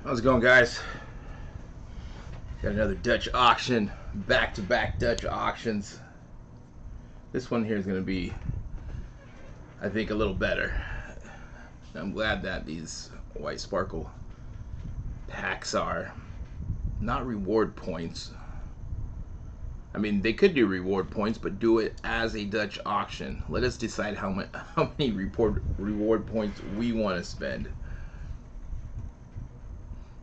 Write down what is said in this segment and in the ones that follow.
How's it going, guys? Got another Dutch auction, back-to-back Dutch auctions. This one here is going to be, I think, a little better. I'm glad that these White Sparkle packs are not reward points. I mean, they could do reward points, but do it as a Dutch auction. Let us decide how many reward points we want to spend.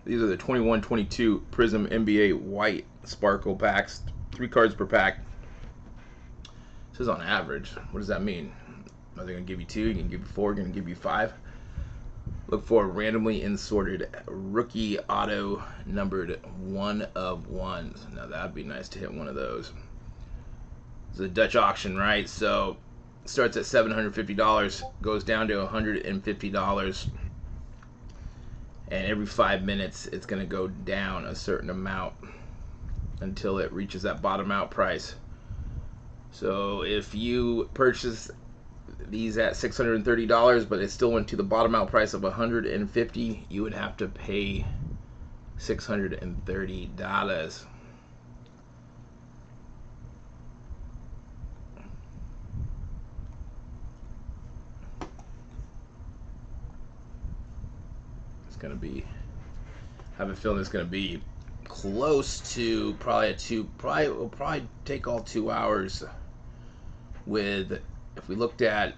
These are the 21-22 Prizm NBA White Sparkle packs. 3 cards per pack. This is on average. What does that mean? Are they going to give you 2? You're going to give you 4? Going to give you 5? Look for a randomly insorted rookie auto numbered 1 of 1s. Now that'd be nice to hit one of those. It's a Dutch auction, right? So it starts at $750, goes down to $150. And every 5 minutes, it's going to go down a certain amount until it reaches that bottom out price. So if you purchase these at $630, but it still went to the bottom out price of $150, you would have to pay $630. Gonna be, I have a feeling it's gonna be close to will probably take all 2 hours. With, if we looked at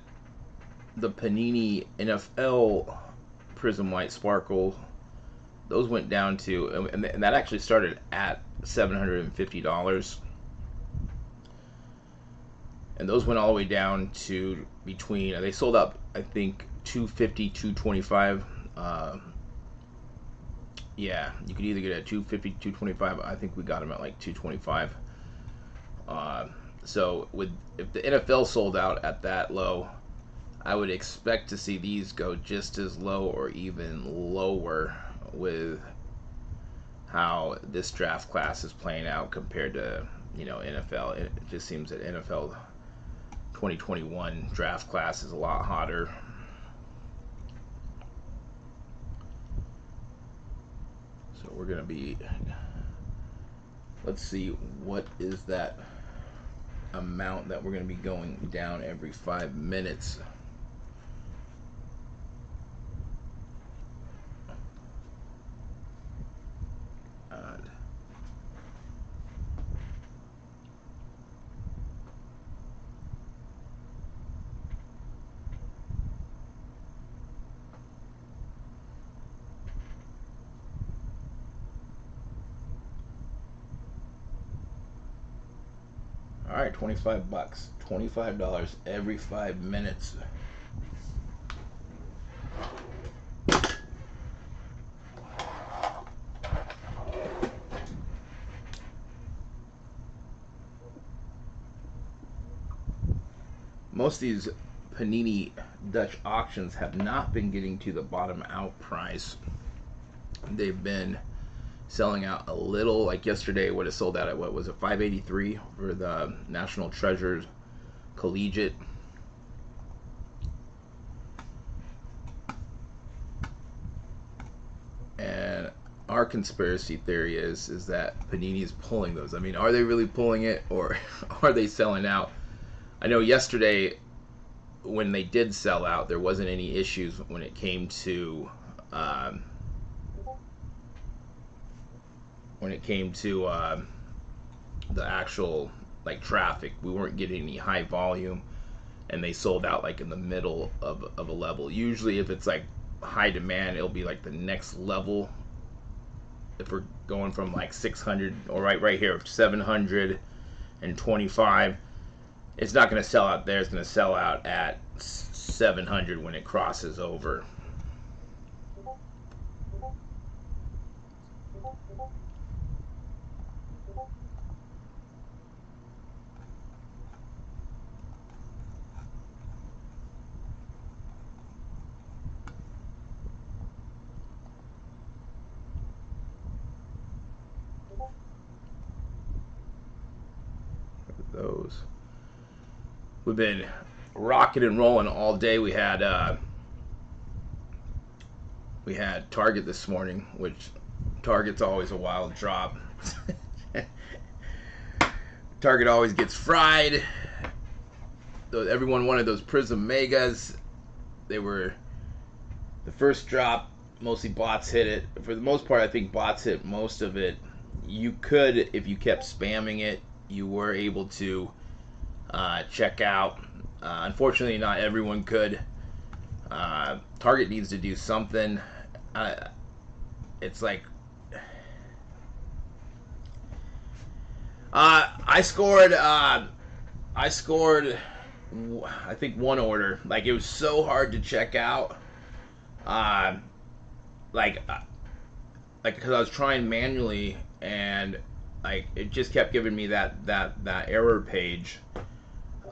the Panini NFL Prizm White Sparkle, those went down to, and that actually started at $750, and those went all the way down to between, they sold up, I think, $250, $225. Yeah, you could either get at $250, $225. I think we got them at like $225. So if the NFL sold out at that low, I would expect to see these go just as low or even lower with how this draft class is playing out compared to, NFL. It just seems that NFL 2021 draft class is a lot hotter. So we're going to be, let's see, what is that amount that we're going to be going down every 5 minutes. All right, $25, $25 every 5 minutes. Most of these Panini Dutch auctions have not been getting to the bottom out price. They've been selling out a little. Like yesterday, what it sold out at, what was it, $583 for the National Treasures Collegiate. And our conspiracy theory is that Panini is pulling those. I mean, are they really pulling it, or are they selling out? I know yesterday when they did sell out, there wasn't any issues when it came to the actual traffic. We weren't getting any high volume, and they sold out like in the middle of a level. Usually if it's like high demand, it'll be like the next level. If we're going from like 600, or right here 725, it's not going to sell out there. It's going to sell out at 700 when it crosses over. Those. We've been rocking and rolling all day. We had We had Target this morning, which Target's always a wild drop. Target always gets fried. Everyone wanted those Prizm Megas. They were the first drop. Mostly bots hit it. For the most part, I think bots hit most of it. You could, if you kept spamming it, you were able to check out. Unfortunately, not everyone could. Target needs to do something. It's like I scored. I think one order. Like, it was so hard to check out. Like because I was trying manually, and like it just kept giving me that error page.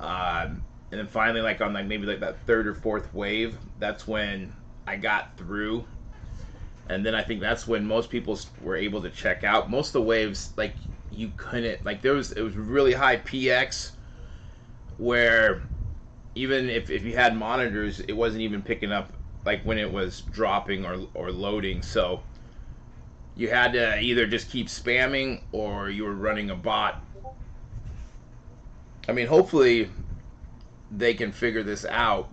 And then finally, like on like maybe like that third or fourth wave, that's when I got through. And then I think that's when most people were able to check out. Most of the waves, like, you couldn't, like, it was really high PX, where even if you had monitors, it wasn't even picking up like when it was dropping or loading. So you had to either just keep spamming or you were running a bot. I mean, hopefully they can figure this out.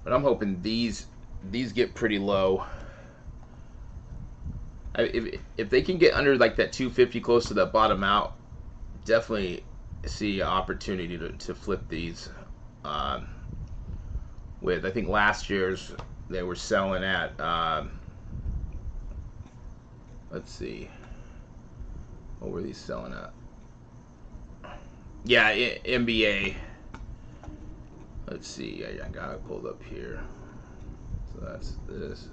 But I'm hoping these get pretty low. If they can get under like that 250, close to that bottom out, definitely see an opportunity to flip these. With, I think last year's they were selling at let's see, what were these selling at? Yeah, NBA. Let's see, I got it pulled up here. So that's this.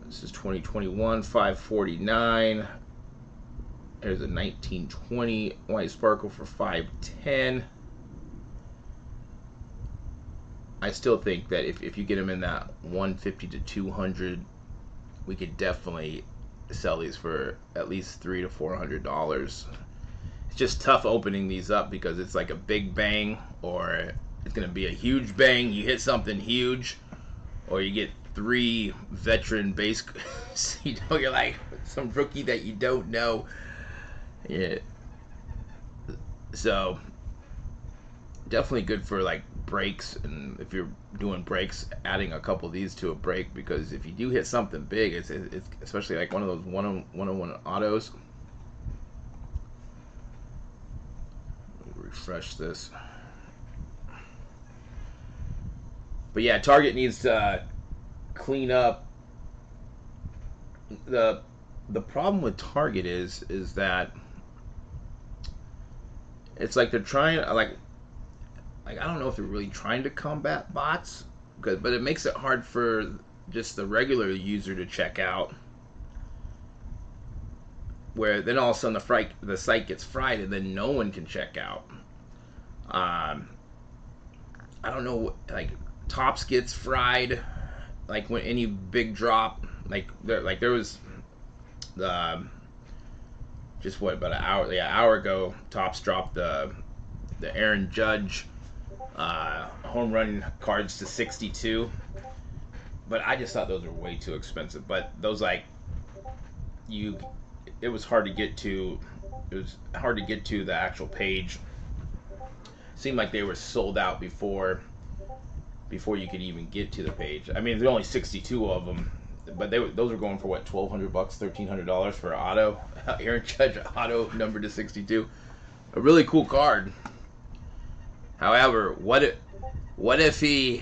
This is 2021, 549. There's a 1920 White Sparkle for 510. I still think that if you get them in that 150 to 200, we could definitely sell these for at least $300 to $400. It's just tough opening these up because it's like a big bang, or it's going to be a huge bang. You hit something huge, or you get 3 veteran base. You know, you're like some rookie that you don't know. Yeah. So definitely good for like breaks, and if you're doing breaks, adding a couple of these to a break, because if you do hit something big, it's especially like one of those one-on-one autos. Refresh this. But yeah, Target needs to clean up. The problem with Target is that it's like they're trying, like I don't know if they're really trying to combat bots, but it makes it hard for just the regular user to check out, where then all of a sudden the site gets fried and then no one can check out. I don't know, like Tops gets fried, like when any big drop, like there was just what, about an hour ago, Tops dropped the Aaron Judge home run cards to 62, but I just thought those were way too expensive. But those, like, it was hard to get to. It was hard to get to the actual page. Seemed like they were sold out before you could even get to the page. I mean, there's only 62 of them, but those were going for what, $1,200, $1,300 for auto. Aaron Judge auto numbered to 62. A really cool card. However, what if he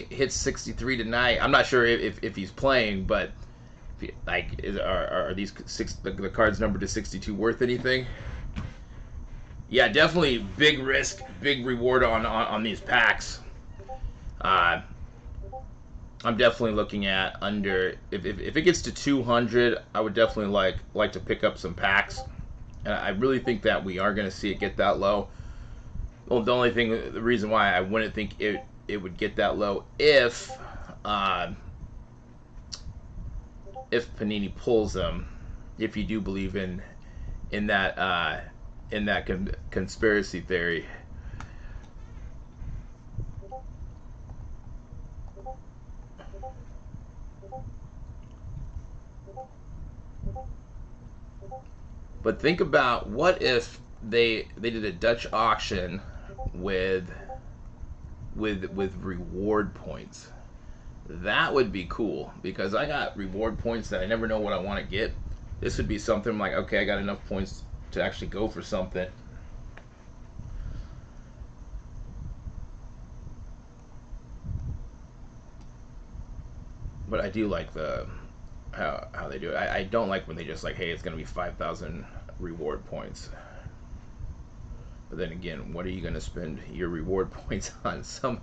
hits 63 tonight? I'm not sure if he's playing, but like, are these the cards numbered to 62 worth anything? Yeah, definitely big risk, big reward on these packs. I'm definitely looking at under, if it gets to 200, I would definitely like to pick up some packs. And I really think that we are going to see it get that low. Well, the reason why I wouldn't think it would get that low uh, if Panini pulls them, if you do believe in that conspiracy theory. But think about what if they did a Dutch auction with reward points. That would be cool because I got reward points that I never know what I want to get. This would be something like, okay, I got enough points to actually go for something. But I do like how they do it. I don't like when they just like, hey, it's gonna be 5,000 reward points. But then again, what are you gonna spend your reward points on? Some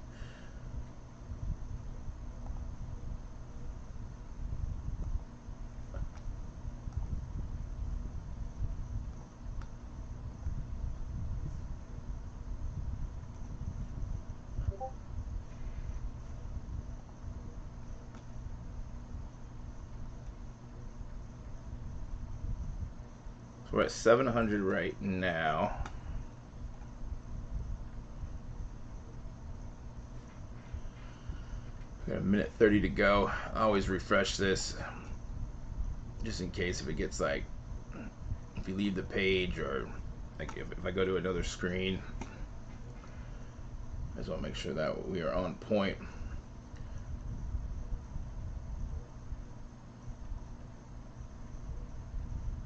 So we're at 700 right now. We got a minute 30 to go. I always refresh this just in case if it gets like, if you leave the page or like if I go to another screen. I just want to make sure that we are on point.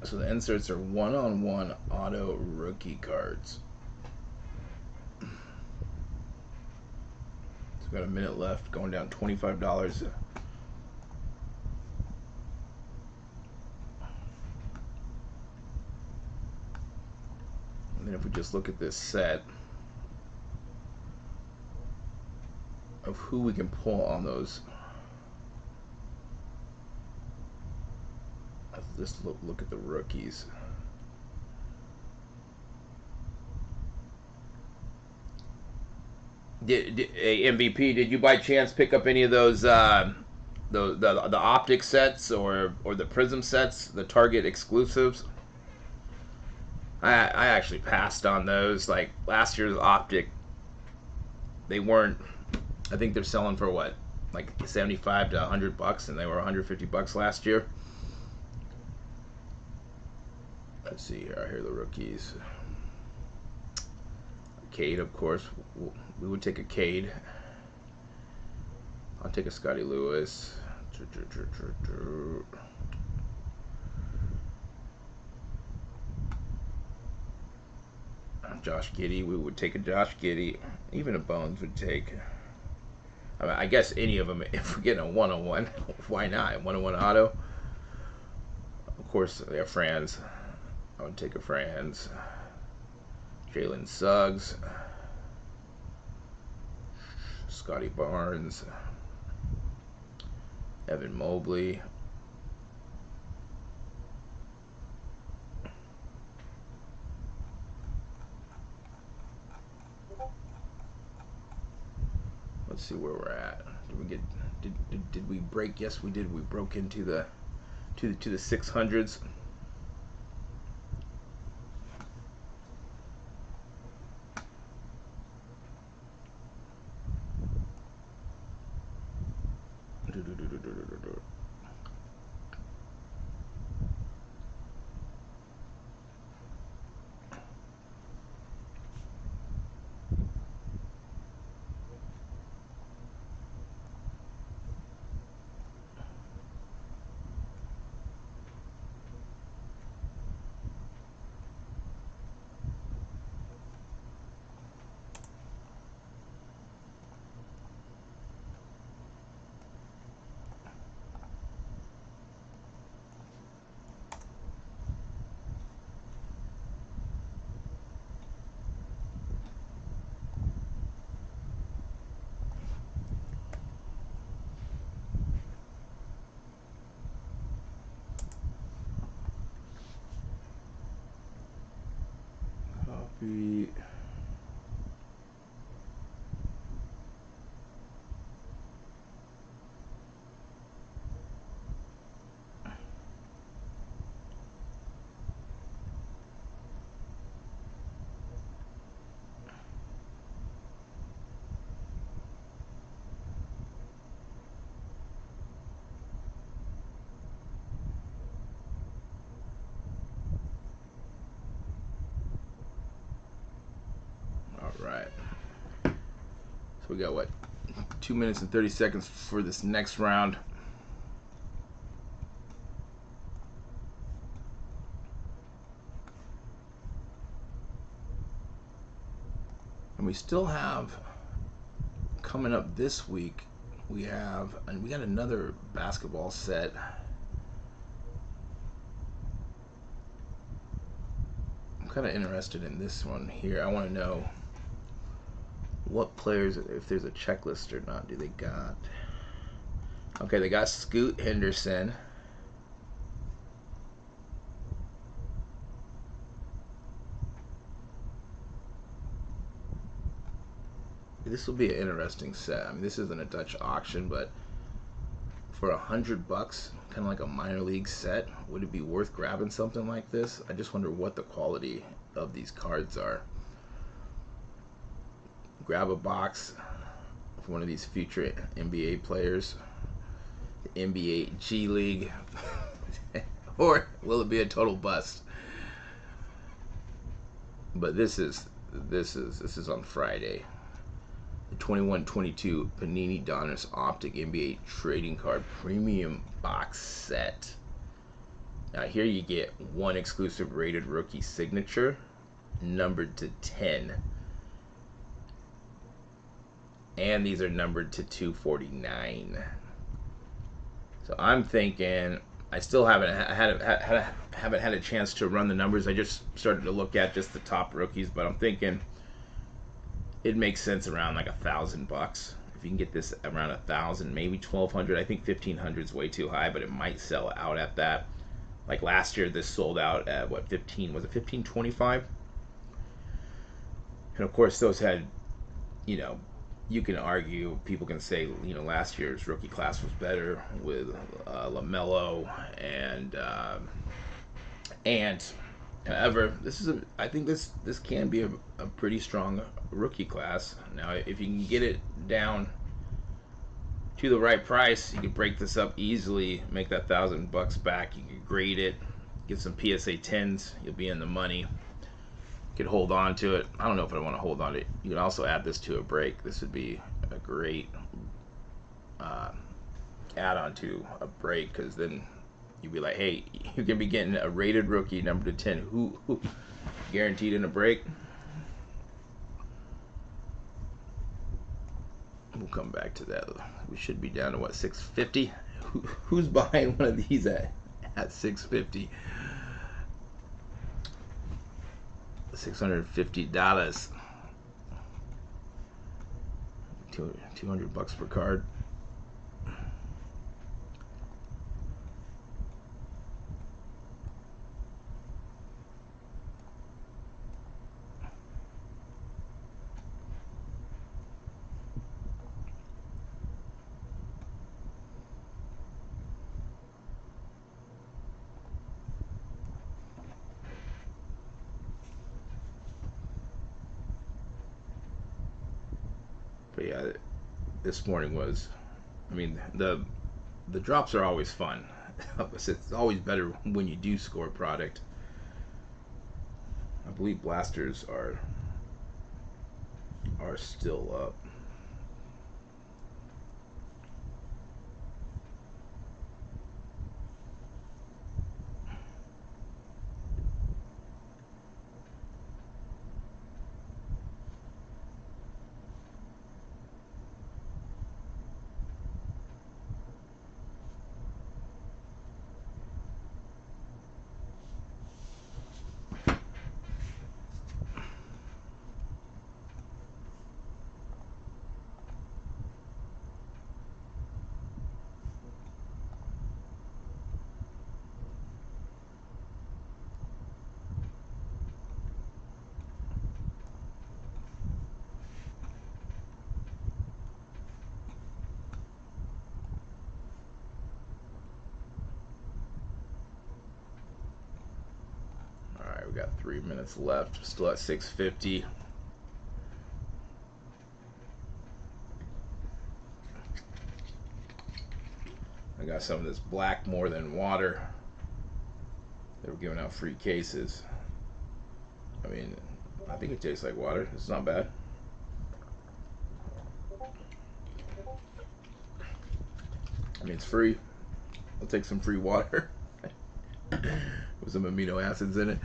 So the inserts are one-on-one auto rookie cards. So we've got a minute left, going down $25. And then if we just look at this set of who we can pull on those. Let's just look at the rookies. MVP, did you by chance pick up any of those the Optic sets or the Prizm sets, the Target exclusives? I actually passed on those. Like last year's Optic, they weren't. I think they're selling for what, like 75 to $100, and they were 150 bucks last year. Let's see here. Here are the rookies. Cade, of course. We would take a Cade. I'll take a Scotty Lewis. Josh Giddey. We would take a Josh Giddey. Even a Bones would take. I mean, I guess any of them. If we're getting a one-on-one, why not? One-on-one auto. Of course, they have Franz. I would take a Franz. Jalen Suggs. Scotty Barnes. Evan Mobley. Let's see where we're at. Did we get? Did we break? Yes, we did. We broke into the to the 600s. 3. Right. So we got what? 2 minutes and 30 seconds for this next round. And we still have coming up this week, we got another basketball set. I'm kind of interested in this one here. I want to know what players, if there's a checklist or not, do they got? Okay, they got Scoot Henderson. This will be an interesting set. I mean, this isn't a Dutch auction, but for $100, kind of like a minor league set, would it be worth grabbing something like this? I just wonder what the quality of these cards are. Grab a box for one of these future NBA players, the NBA G League, or will it be a total bust? But this is on Friday. The 21-22 Panini Donruss Optic NBA Trading Card Premium Box Set. Now here you get one exclusive rated rookie signature, numbered to 10. And these are numbered to 249. So I'm thinking, I still haven't had a chance to run the numbers. I just started to look at just the top rookies, but I'm thinking it makes sense around like $1,000. If you can get this around 1,000, maybe 1,200. I think 1,500 is way too high, but it might sell out at that. Like last year, this sold out at what, 15? Was it 15.25? And of course, those had, you know, you can argue, people can say, you know, last year's rookie class was better with LaMelo and Ant. However, I think this can be a pretty strong rookie class. Now, if you can get it down to the right price, you can break this up easily, make that $1,000 back. You can grade it, get some PSA 10s, you'll be in the money. You could hold on to it. I don't know if I want to hold on to it. You can also add this to a break. This would be a great add-on to a break, because then you'd be like, hey, you can be getting a rated rookie number to 10 who guaranteed in a break. We'll come back to that. We should be down to what, 650? Who's buying one of these at 650? $650. $200 per card. But yeah, this morning was, I mean, the drops are always fun. It's always better when you do score product. I believe blasters are still up. 3 minutes left. Still at 650. I got some of this black more than water. They were giving out free cases. I mean, I think it tastes like water. It's not bad. I mean, it's free. I'll take some free water with some amino acids in it.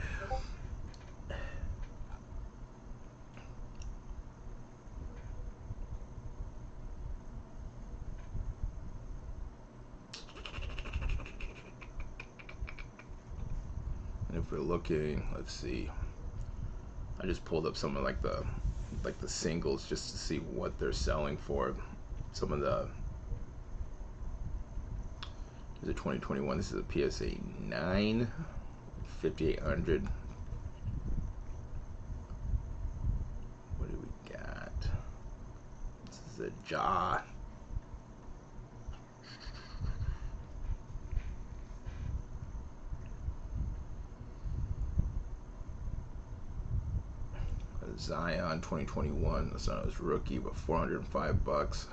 And if we're looking, let's see. I just pulled up some of like the singles just to see what they're selling for. Some of the. This is a 2021. This is a PSA 9, 5800. What do we got? This is a jaw. Zion 2021. That's not his rookie, but $405.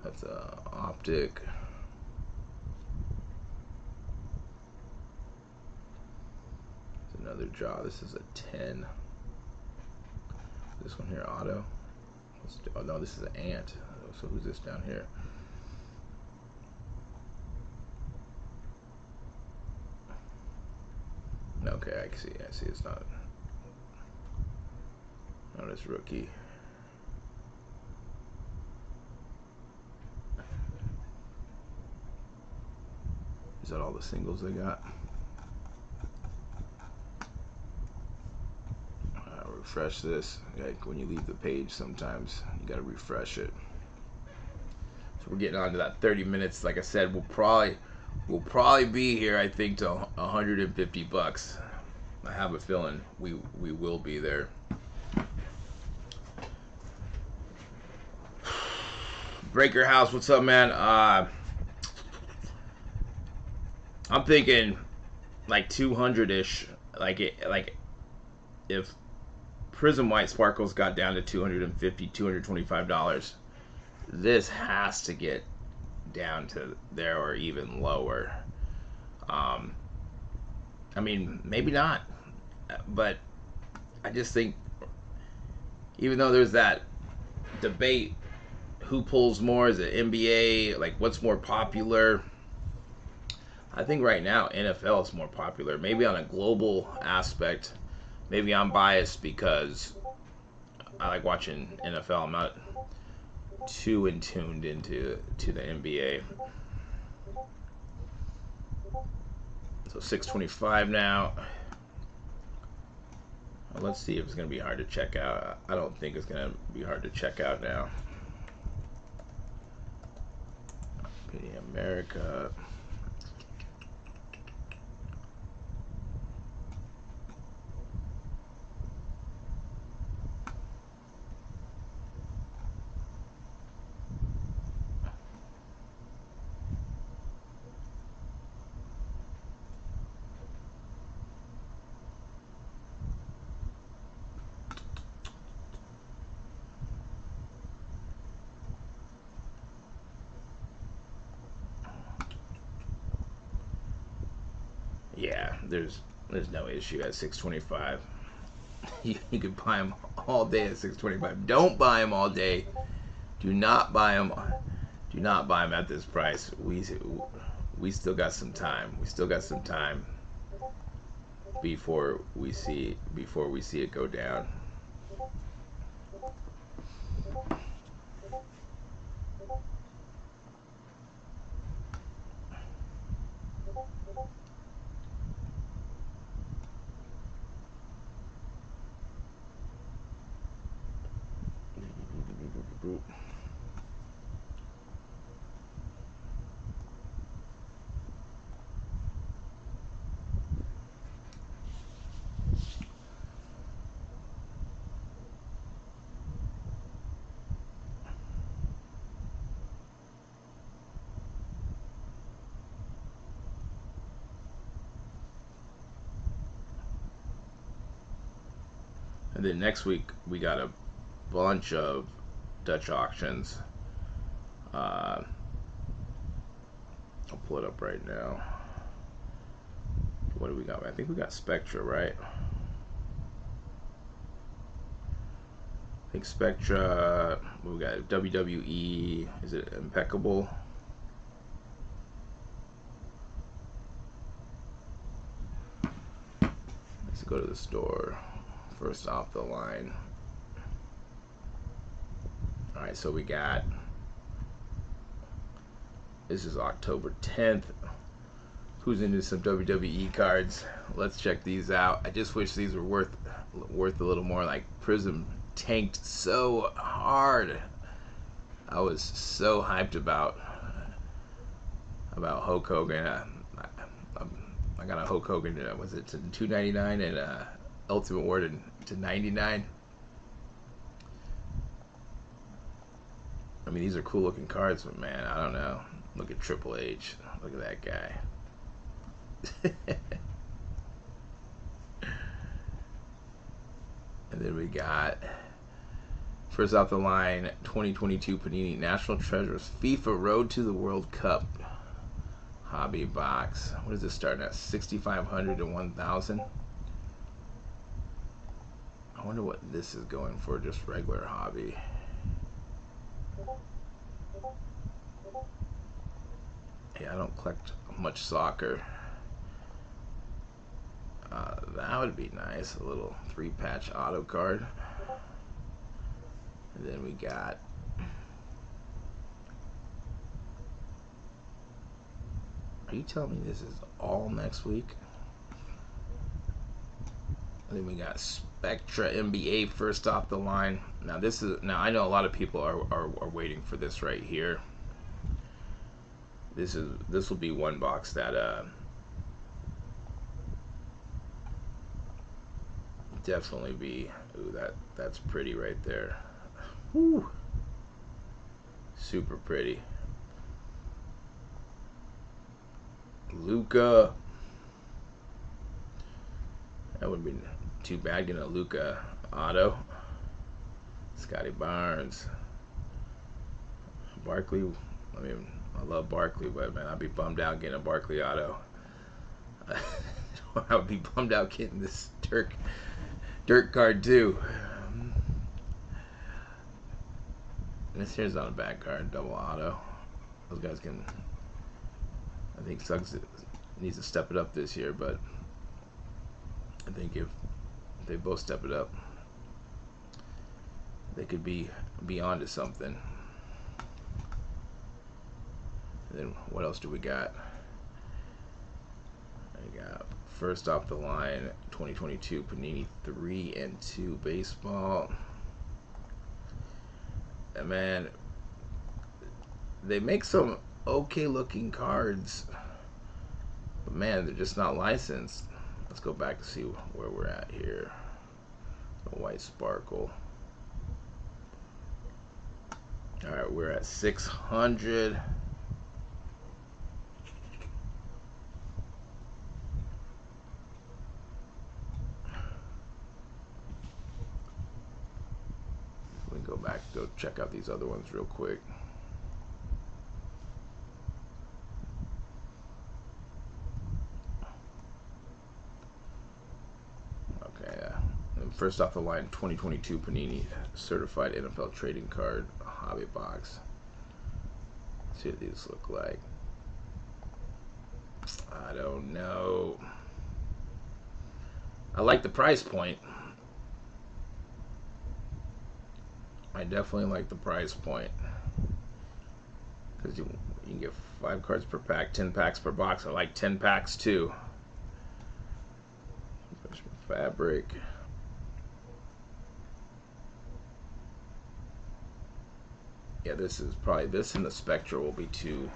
That's a Optic. It's another jaw. This is a 10. This one here, auto. Oh no, this is an ant. So who's this down here? Okay, I see. I see. It's not his rookie. Is that all the singles they got? Refresh this. Like when you leave the page, sometimes you gotta refresh it. So we're getting on to that 30 minutes. Like I said, we'll probably be here, I think, to 150 bucks. I have a feeling we will be there. Breaker House, what's up, man? I'm thinking like 200-ish. Like if Prizm White Sparkles got down to $250, $225, this has to get down to there or even lower. I mean, maybe not, but I just think, even though there's that debate, who pulls more? Is it NBA? Like, what's more popular? I think right now NFL is more popular. Maybe on a global aspect. Maybe I'm biased because I like watching NFL. I'm not too in tuned into the NBA. So 625 now. Well, let's see if it's going to be hard to check out. I don't think it's going to be hard to check out now. Panini America. Yeah, there's no issue at 625. You could buy them all day at 625. Don't buy them all day. Do not buy them. Do not buy them at this price. We still got some time. We still got some time before we see it go down. And then next week we got a bunch of Dutch auctions. I'll pull it up right now. What do we got? I think we got Spectra, right? I think Spectra. We got WWE. Is it Impeccable? Let's go to the store. First off the line. Alright, so we got. This is October 10th. Who's into some WWE cards? Let's check these out. I just wish these were worth a little more. Like Prizm tanked so hard. I was so hyped about Hulk Hogan. I got a Hulk Hogan. Was it to $2.99 and Ultimate Warrior to $99? I mean, these are cool looking cards, but man, I don't know. Look at Triple H. Look at that guy. And then we got first off the line 2022 Panini National Treasures FIFA Road to the World Cup hobby box. What is this starting at? 6,500 to 1,000. I wonder what this is going for, just regular hobby. Yeah, I don't collect much soccer. That would be nice. A little 3-patch auto card. And then we got Are you telling me this is all next week? And then we got Spectra NBA first off the line. Now I know a lot of people are waiting for this right here. This will be one box that definitely be. Ooh, that's pretty right there. Woo. Super pretty. Luka. That would be too bad getting a Luka auto. Scotty Barnes. Barkley. I mean, I love Barkley, but man, I'd be bummed out getting a Barkley auto. I would be bummed out getting this Dirk card too. This here's not a bad card, double auto. Those guys can. I think Suggs needs to step it up this year, but I think if they both step it up, they could be onto something. And then what else do we got? I got first off the line 2022 Panini 3 and 2 baseball. And man, they make some okay looking cards, but man, they're just not licensed. Let's go back to see where we're at here. The White Sparkle. Alright, we're at 600. Let me go back, go check out these other ones real quick. First off the line, 2022 Panini Certified NFL Trading Card Hobby Box. Let's see what these look like. I don't know. I like the price point. I definitely like the price point. Because you can get 5 cards per pack, 10 packs per box. I like 10 packs too. Fabric. Yeah, this is probably, this and the Spectra will be two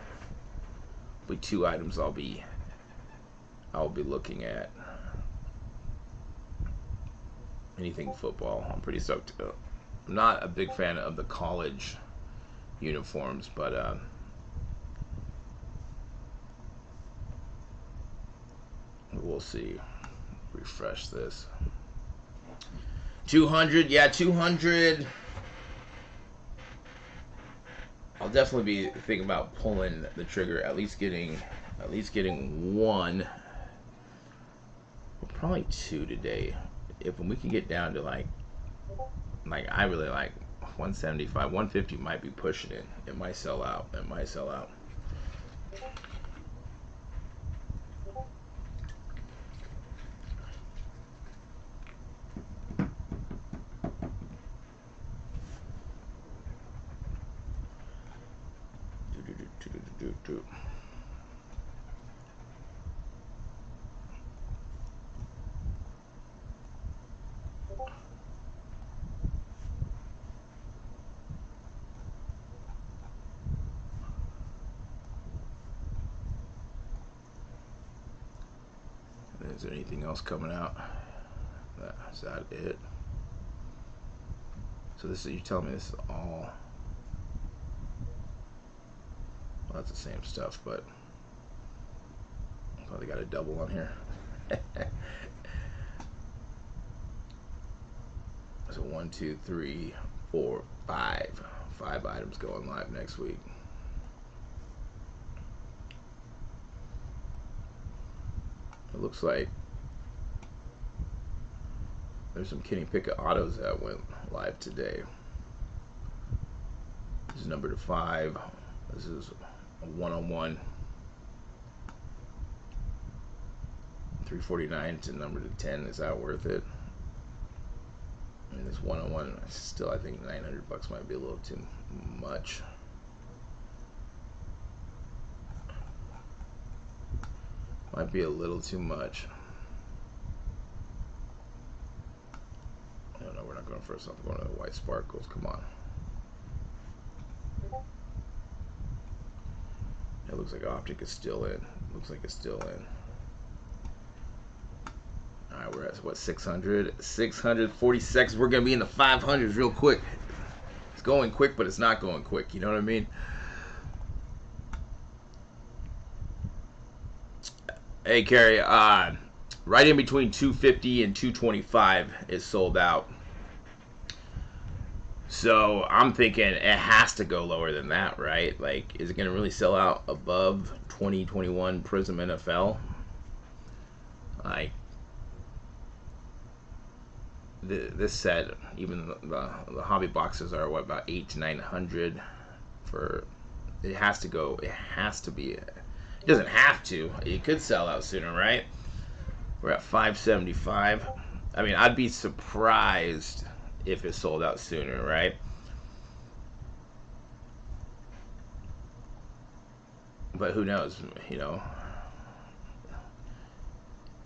items I'll be looking at. Anything football, I'm pretty stoked to go. I'm not a big fan of the college uniforms, but we'll see. Refresh this. 200, yeah, 200. I'll definitely be thinking about pulling the trigger, at least getting one, or probably two today. If we can get down to like I really like 175, 150 might be pushing it. It might sell out. It might sell out. Is there anything else coming out? Is that it? So this is, you telling me this is all, well, that's the same stuff, but oh, they got a double on here. So 1, 2, 3, 4, 5 items going live next week. It looks like there's some Kenny Pickett autos that went live today. This is number to 5. This is a 101. 349 to number to 10. Is that worth it? I mean, this 101 still, I think $900 might be a little too much. Might be a little too much. No, we're not going first. I'm going to the White Sparkles. Come on. It looks like Optic is still in. Looks like it's still in. Alright, we're at what, 600? 640 seconds. We're going to be in the 500s real quick. It's going quick, but it's not going quick. You know what I mean? Hey, Carrie. Right in between 250 and 225 is sold out. So I'm thinking it has to go lower than that, right? Like, is it going to really sell out above 2021 Prizm NFL? Like, this set, even the hobby boxes are what, about 800 to 900 for. It has to go. It has to be. It doesn't have to. It could sell out sooner, right? We're at 575. I mean, I'd be surprised if it sold out sooner, right? But who knows? You know,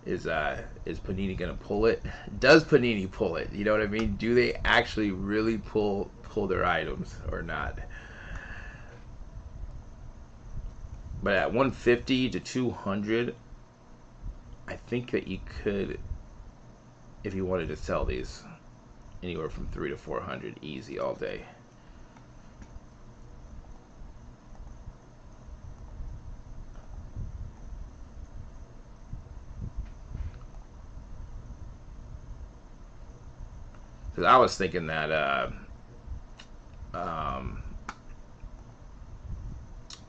is Panini gonna pull it? Does Panini pull it? You know what I mean? Do they actually really pull their items or not? But at 150 to 200, I think that you could, if you wanted to sell these, anywhere from 300 to 400 easy all day. Because I was thinking that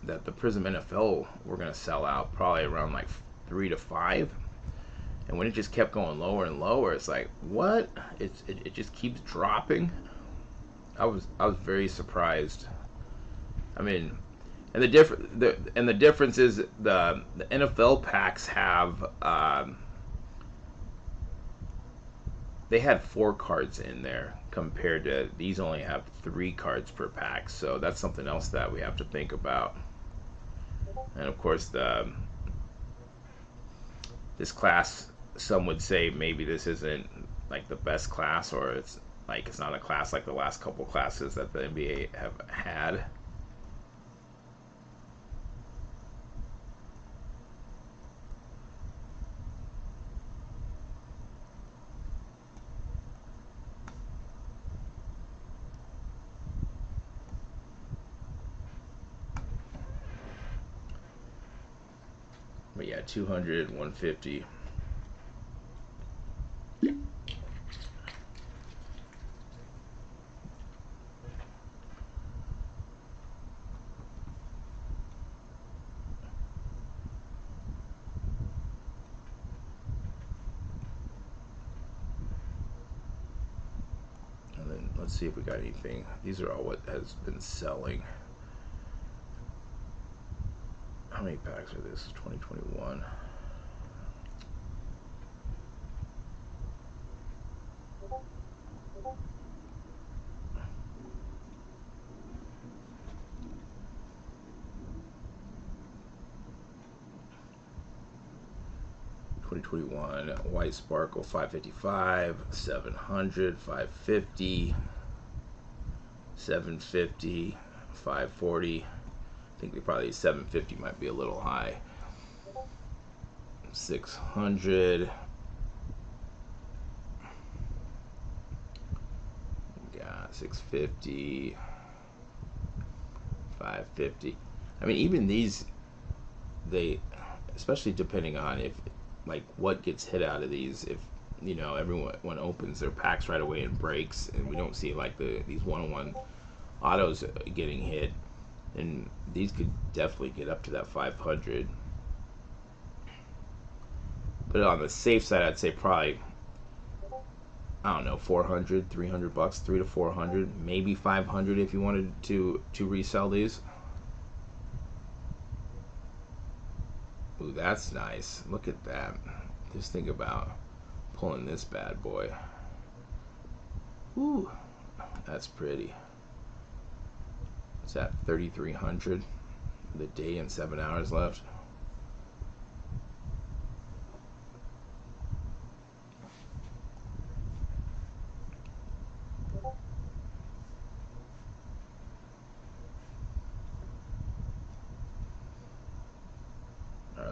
that the Prizm NFL were gonna sell out probably around like 3 to 5, and when it just kept going lower and lower, it's like, what? It just keeps dropping. I was very surprised. I mean, and the difference is the NFL packs have they had 4 cards in there compared to these only have 3 cards per pack. So that's something else that we have to think about. And of course, this class, some would say maybe this isn't like the best class, or it's not a class like the last couple classes that the NBA have had. But yeah, 200, 150. Let's see if we got anything. These are all what has been selling. How many packs are this? 2021. White Sparkle 555, 700, 550, 750, 540. I think we probably 750 might be a little high. 600. Got 650, 550. I mean, even these, they, especially depending on if, like, what gets hit out of these. If, you know, everyone opens their packs right away and breaks, and we don't see like these one-on-one autos getting hit, and these could definitely get up to that 500. But on the safe side, I'd say probably, I don't know, 400, 300 bucks, 300 to 400, maybe 500 if you wanted to resell these. Ooh, that's nice. Look at that. Just think about pulling this bad boy. Ooh, that's pretty. It's at 3,300. The day and 7 hours left.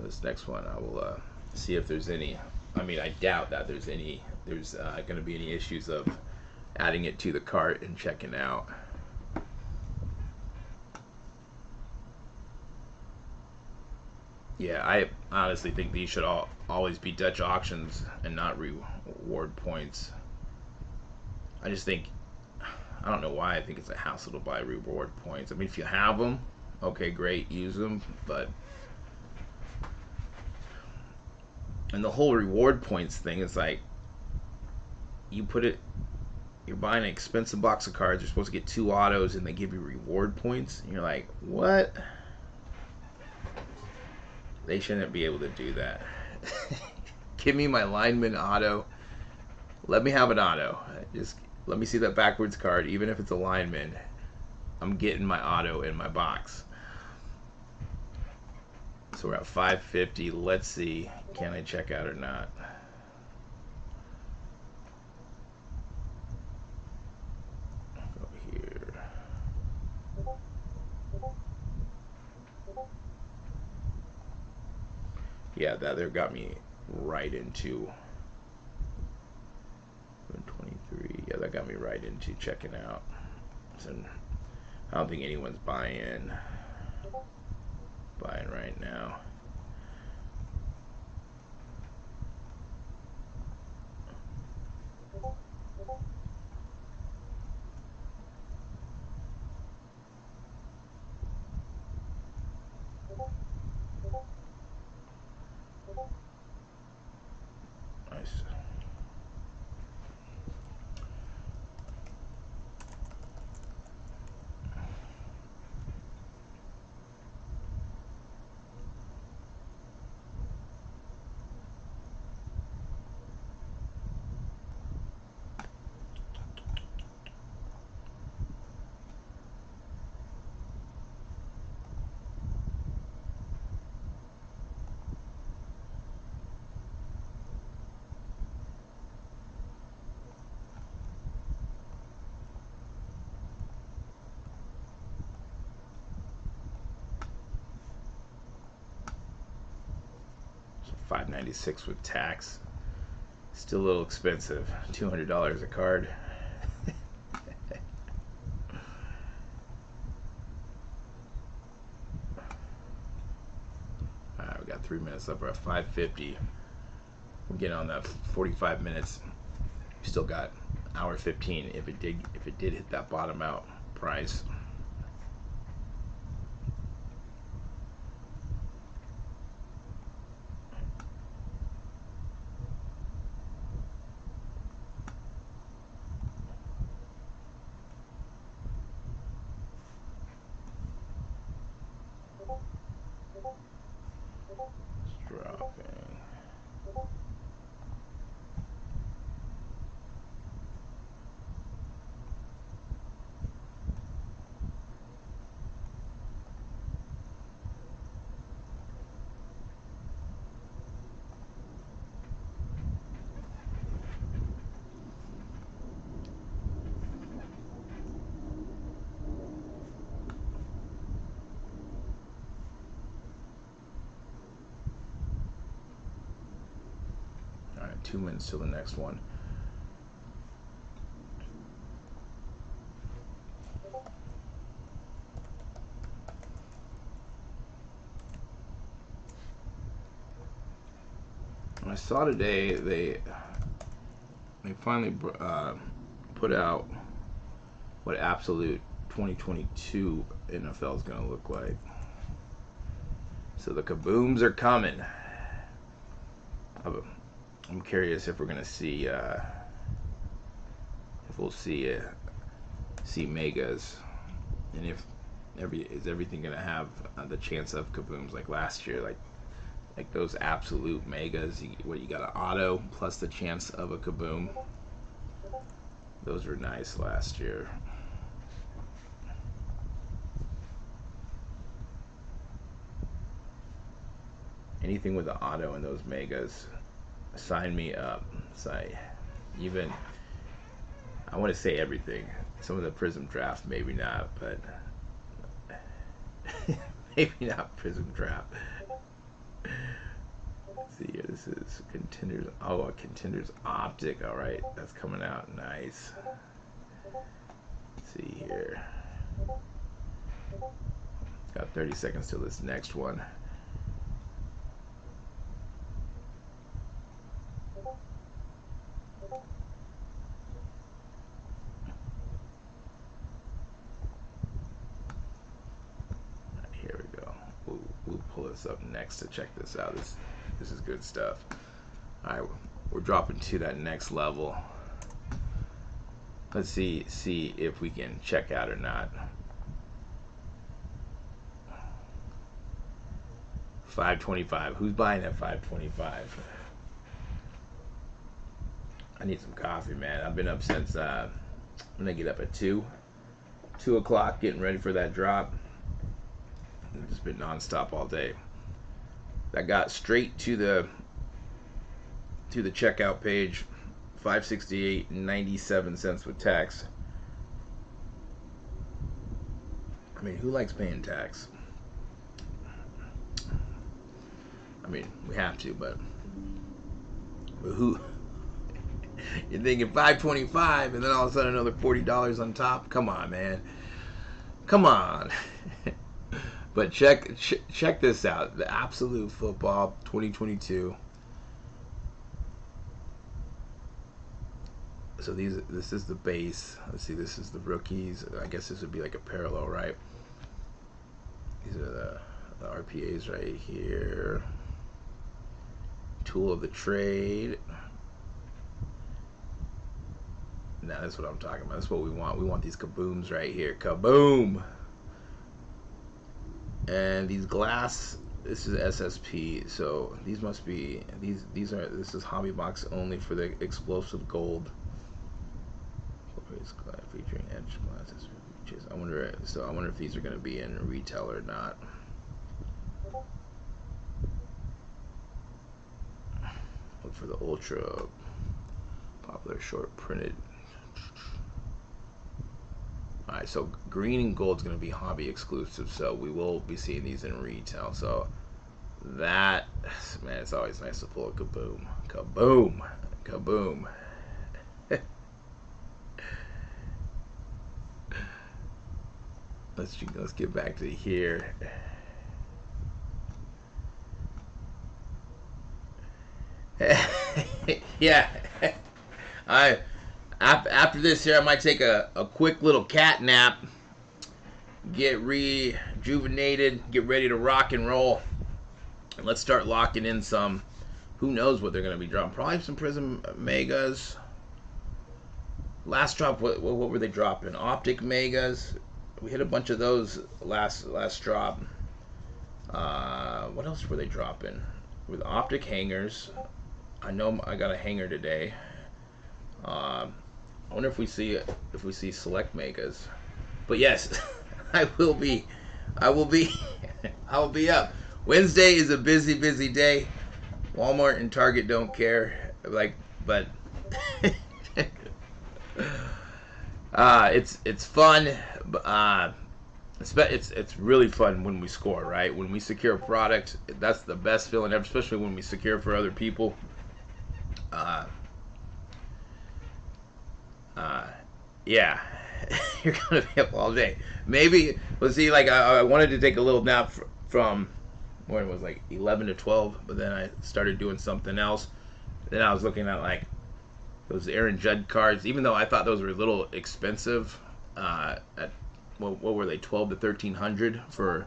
This next one, I will see if there's any. I mean, I doubt that there's going to be any issues of adding it to the cart and checking out. Yeah, I honestly think these should always be Dutch auctions and not reward points. I just think, I don't know why I think it's a hassle to buy reward points. I mean, if you have them, okay, great, use them, but. And the whole reward points thing is like, you're buying an expensive box of cards, you're supposed to get 2 autos, and they give you reward points, and you're like, what? They shouldn't be able to do that. Give me my lineman auto. Let me have an auto. Just let me see that backwards card, even if it's a lineman. I'm getting my auto in my box. So we're at 550. Let's see, can I check out or not? Go here. Yeah, that there got me right into 123. Yeah, that got me right into checking out. So I don't think anyone's buying right now. Nice. $5.96 with tax. Still a little expensive. $200 a card. Alright, we got 3 minutes left. We're at 550. We're getting on that 45 minutes. We still got hour 15 if it did hit that bottom out price. Dropping. All right, 2 minutes till the next one. I saw today they finally put out what absolute 2022 NFL is going to look like. So the kabooms are coming. I'm curious if we're going to see if we'll see megas, and if everything going to have the chance of kabooms like last year, like those absolute megas. You got an auto plus the chance of a kaboom. Those were nice last year. Anything with the auto and those megas, sign me up. Even I want to say everything. Some of the Prizm draft, maybe not, but maybe not Prizm draft. Let's see here, this is Contenders. Oh, a Contenders Optic. All right, that's coming out. Nice. Let's see here. Got 30 seconds till this next one. Here we go. We'll pull this up next to check this out. This is good stuff. All right, we're dropping to that next level. Let's see if we can check out or not. 525. Who's buying at 525? I need some coffee, man. I've been up since I'm gonna get up at 2 o'clock, getting ready for that drop. I've just been nonstop all day. That got straight to the checkout page. $568.97 with tax. I mean, who likes paying tax? I mean, we have to, but who? You're thinking 525, and then all of a sudden another $40 on top. Come on, man. Come on. But check this out. The Absolute Football 2022. So this is the base. Let's see, this is the rookies. I guess this would be like a parallel, right? These are the RPAs right here. Tool of the trade. Now that's what I'm talking about. That's what we want. We want these kabooms right here. Kaboom! And these glass, this is SSP, so these must be this is hobby box only for the explosive gold. Featuring edge glasses. I wonder if these are going to be in retail or not. Look for the ultra popular short printed. Alright, so green and gold is going to be hobby exclusive, so we will be seeing these in retail. So that, man, it's always nice to pull a kaboom. Kaboom! Kaboom! Let's get back to here. Yeah. After this here, I might take a quick little cat nap, get rejuvenated, get ready to rock and roll, and let's start locking in some. Who knows what they're going to be dropping? Probably some Prizm Megas. Last drop, what were they dropping? Optic Megas. We hit a bunch of those last drop. What else were they dropping? With Optic hangers. I know I got a hanger today. I wonder if we see select megas. But yes, I will be I will be up. Wednesday is a busy day. Walmart and Target don't care. But it's fun. It's really fun when we score, right? When we secure a product, that's the best feeling ever, especially when we secure for other people. Yeah, you're gonna be up all day. Maybe let's see. I wanted to take a little nap from when it was 11 to 12, but then I started doing something else. Then I was looking at those Aaron Judd cards, even though I thought those were a little expensive. At what were they, 12 to 1300 for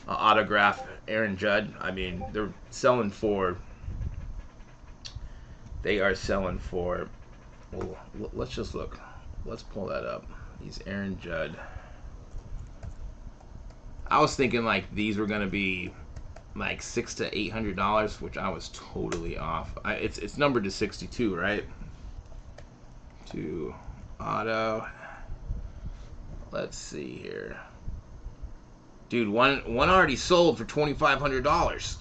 autograph Aaron Judd? I mean, they're selling for. They are selling for. Well, let's just look. Let's pull that up. These Aaron Judd. I was thinking these were gonna be $600 to $800, which I was totally off. It's numbered to 62, right? To auto. Let's see here, dude. One already sold for $2,500.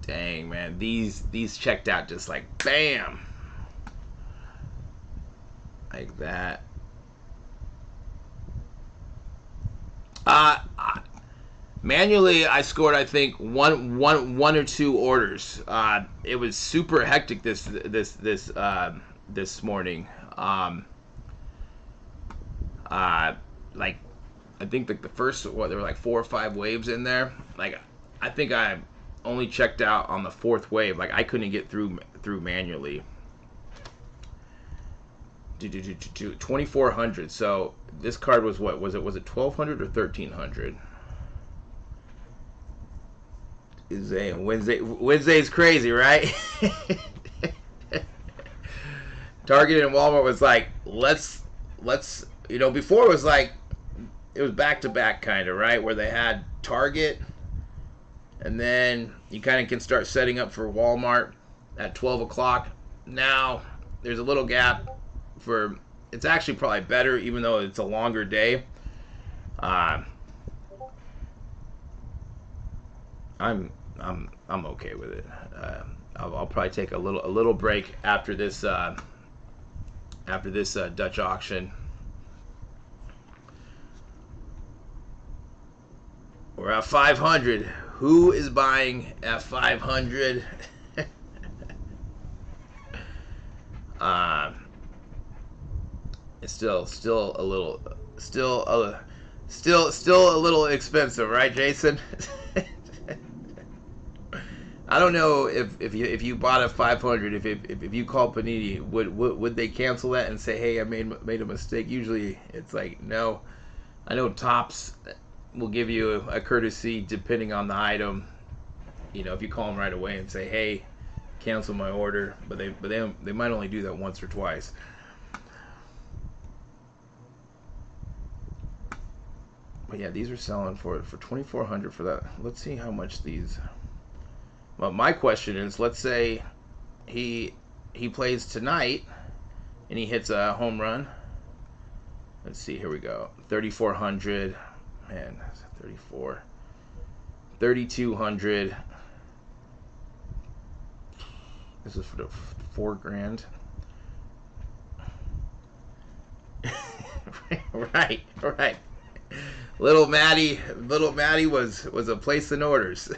Dang, man, these checked out just bam, like that. Manually, I scored, I think, one or two orders. It was super hectic this morning. I think the first, there were 4 or 5 waves in there. I think I only checked out on the 4th wave. I couldn't get through manually. 2,400. So this card was what? Was it 1,200 or 1,300? Wednesday's crazy, right? Target and Walmart was let's before it was it was back to back kind of, right, where they had Target and then you kind of can start setting up for Walmart at 12 o'clock. Now there's a little gap for, it's actually probably better even though it's a longer day. I'm okay with it. I'll probably take a little break after this Dutch auction. We're at 500. Who is buying at 500? It's still a little expensive, right, Jason? I don't know if you bought a 500, if you call Panini, would they cancel that and say, hey, I made a mistake? Usually it's no. I know Topps will give you a courtesy depending on the item. If you call them right away and say, hey, cancel my order, but they might only do that once or twice. But yeah, these are selling for $2,400 for that. Let's see how much these. Well, my question is, let's say he plays tonight and he hits a home run. Let's see, here we go. 3,400. Man, 34. 3,200. This is for the $4,000. Right. Little Maddie was a placing orders.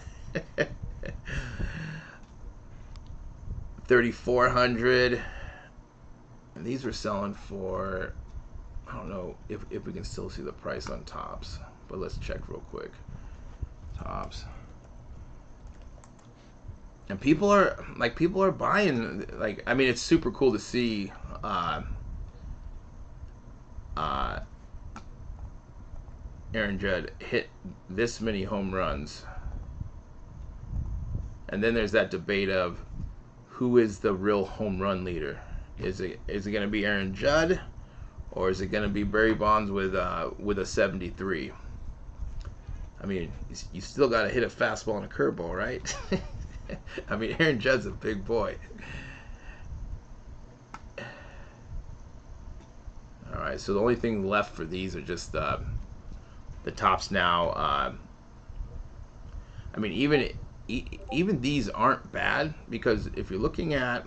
3,400. And these were selling for, I don't know if we can still see the price on Topps, but let's check real quick. Topps. And people are buying, I mean, it's super cool to see Aaron Judd hit this many home runs. And then there's that debate of who is the real home run leader. Is it going to be Aaron Judd, or is it going to be Barry Bonds with a 73? I mean, you still got to hit a fastball and a curveball, right? I mean, Aaron Judd's a big boy. All right, so the only thing left for these are just the tops now. I mean, even these aren't bad, because if you're looking at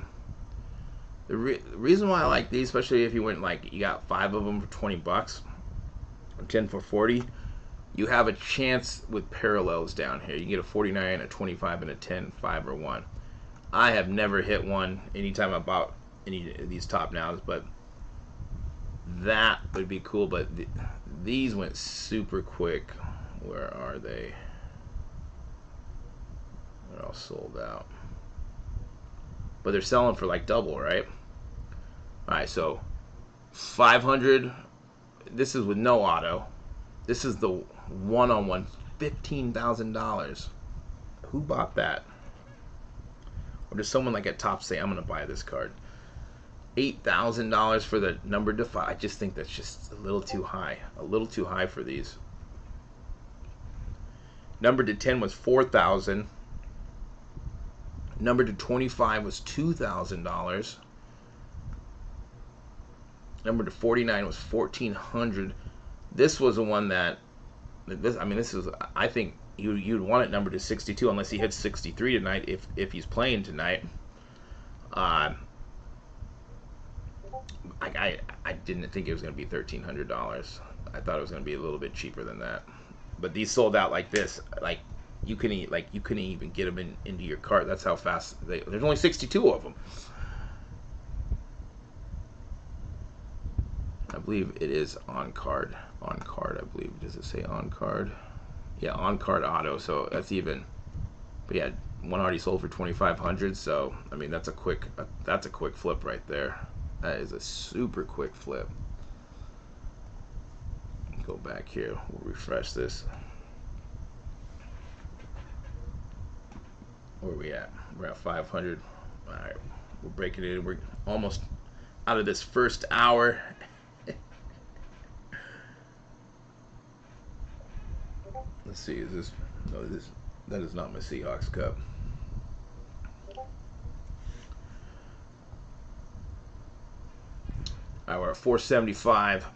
the reason why I like these, especially if you went like you got 5 of them for $20, or 10 for 40, you have a chance with parallels down here. You can get a 49, a 25, and a 10, 5, or 1. I have never hit one anytime I bought any of these top nows, but that would be cool. But these went super quick. Where are they? They're all sold out. But they're selling for like double, right? Alright, so 500. This is with no auto. This is the one-on-one, $15,000. Who bought that? Or does someone like at top say, I'm going to buy this card? $8,000 for the number to 5. I just think that's just a little too high. A little too high for these. Number to 10 was $4,000. Number to 25 was $2,000. Number to 49 was $1,400. This was the one that, this is, I think you'd want it numbered to 62 unless he hits 63 tonight, if he's playing tonight. I didn't think it was going to be $1,300. I thought it was going to be a little bit cheaper than that. But these sold out like this. Like you couldn't even get them into your cart. That's how fast there's only 62 of them. I believe it is on card. On card, I believe. Does it say on card? Yeah, on card auto. So that's even. But yeah, one already sold for $2,500. So I mean, that's a quick flip right there. That is a super quick flip. Go back here. We'll refresh this. Where are we at? We're at 500. All right, we're breaking it in. We're almost out of this first hour. Let's see. Is this? No, that is not my Seahawks cup. All right, we're at 475.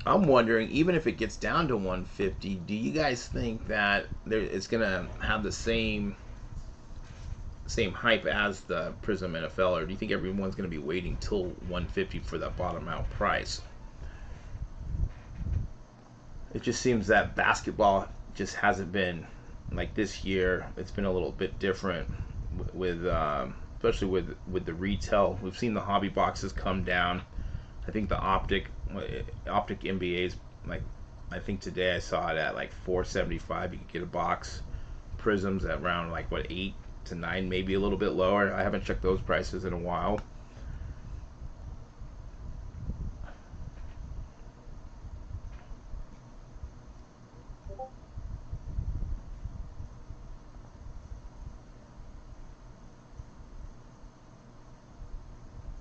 I'm wondering, even if it gets down to 150, do you guys think that it's gonna have the same hype as the Prizm NFL, or do you think everyone's gonna be waiting till 150 for that bottom out price? It just seems that basketball just hasn't been like this year. It's been a little bit different with especially with the retail. We've seen the hobby boxes come down. I think the Optic NBA's, like, I think today I saw it at like $4.75. You could get a box. Prizms at around like what, 8 to 9, maybe a little bit lower. I haven't checked those prices in a while.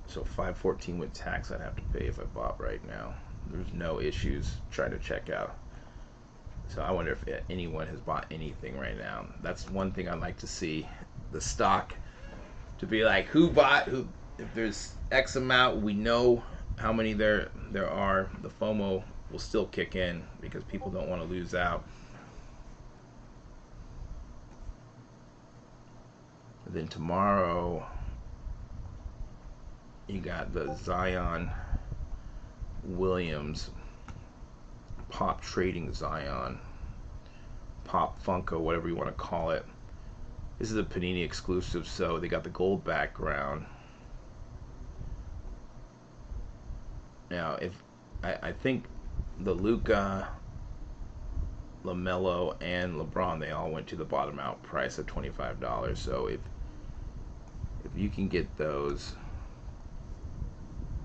So $5.14 with tax I'd have to pay if I bought right now. There's no issues trying to check out. So I wonder if anyone has bought anything right now. That's one thing I'd like to see, the stock, to be like, who bought, who. If there's X amount, we know how many there are. The FOMO will still kick in because people don't want to lose out. And then tomorrow, you got the Zion Williams Pop Trading Zion Pop Funko, whatever you want to call it. This is a Panini exclusive, so they got the gold background. Now, if I think the Luka, LaMelo, and LeBron, they all went to the bottom out price of $25. So if you can get those.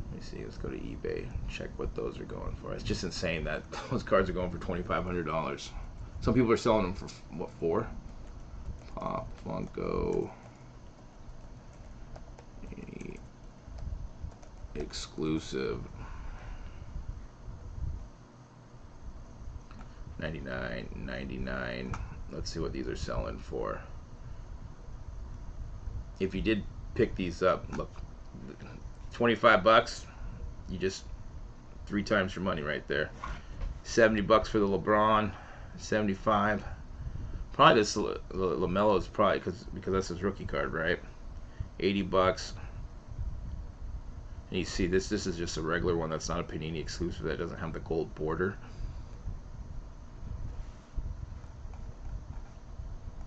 Let me see, let's go to eBay, check what those are going for. It's just insane that those cards are going for $2,500. Some people are selling them for, what, $4? Pop Funko exclusive. $99.99. Let's see what these are selling for. If you did pick these up, look, $25. You just 3 times your money right there. $70 for the LeBron. 75. Probably this LaMelo is probably because that's his rookie card, right? $80. And you see this is just a regular one that's not a Panini exclusive, that doesn't have the gold border.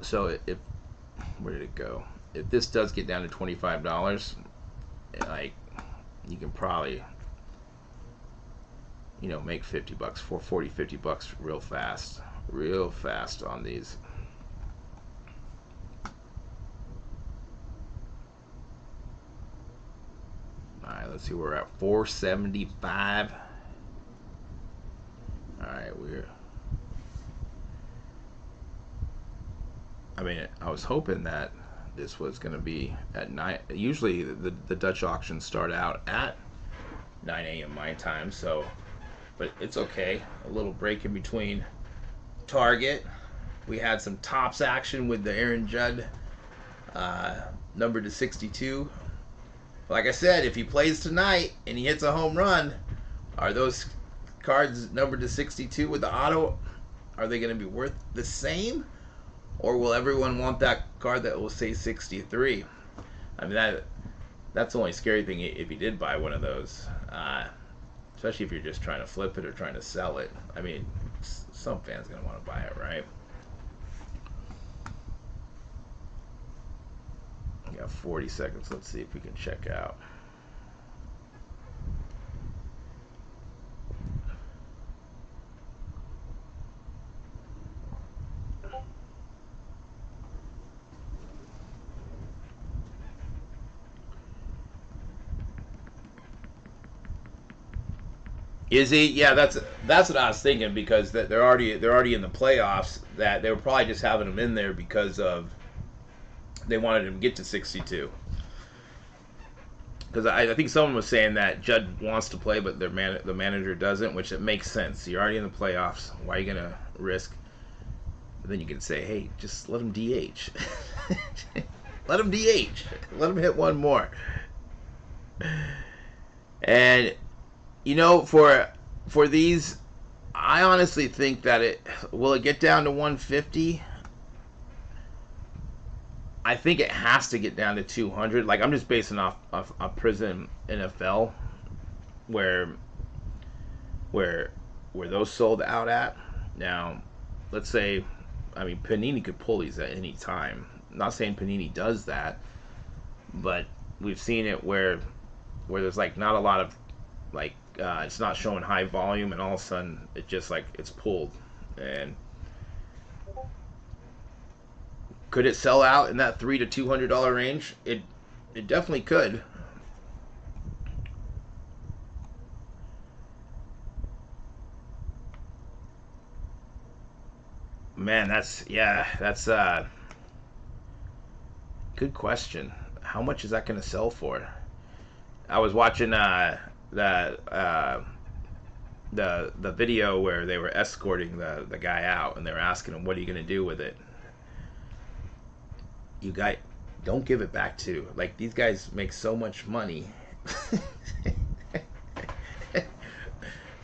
So if where did it go? If this does get down to $25, like, you can probably, you know, make $50 for $40-50 real fast on these. Alright, let's see, we're at $475. Alright, I was hoping that this was going to be at 9. Usually the Dutch auctions start out at 9 a.m. my time, so, but it's okay. A little break in between Target. We had some tops action with the Aaron Judd numbered to 62. Like I said, if he plays tonight and he hits a home run, are those cards numbered to 62 with the auto, are they going to be worth the same? Or will everyone want that card that will say 63? I mean, that's the only scary thing if you did buy one of those. Especially if you're just trying to flip it or trying to sell it. I mean, some fans are going to want to buy it, right? We got 40 seconds. Let's see if we can check out. Is he? Yeah, that's what I was thinking, because they're already in the playoffs. That they were probably just having him in there because of they wanted him to get to 62. Because I think someone was saying that Judd wants to play, but the manager doesn't, which it makes sense. You're already in the playoffs. Why are you gonna risk? But then you can say, hey, just let him DH. Let him DH. Let him hit one more. And you know, for these, I honestly think that will it get down to 150? I think it has to get down to 200. Like, I'm just basing off Prizm NFL, where those sold out at. Now, let's say, I mean, Panini could pull these at any time. I'm not saying Panini does that, but we've seen it where there's like not a lot of like it's not showing high volume, and all of a sudden it just like it's pulled. And could it sell out in that $300 to $200 range? It definitely could. Man, that's good question. How much is that going to sell for? I was watching the video where they were escorting the guy out, and they were asking him, what are you going to do with it? You guys, don't give it back to, like, these guys make so much money.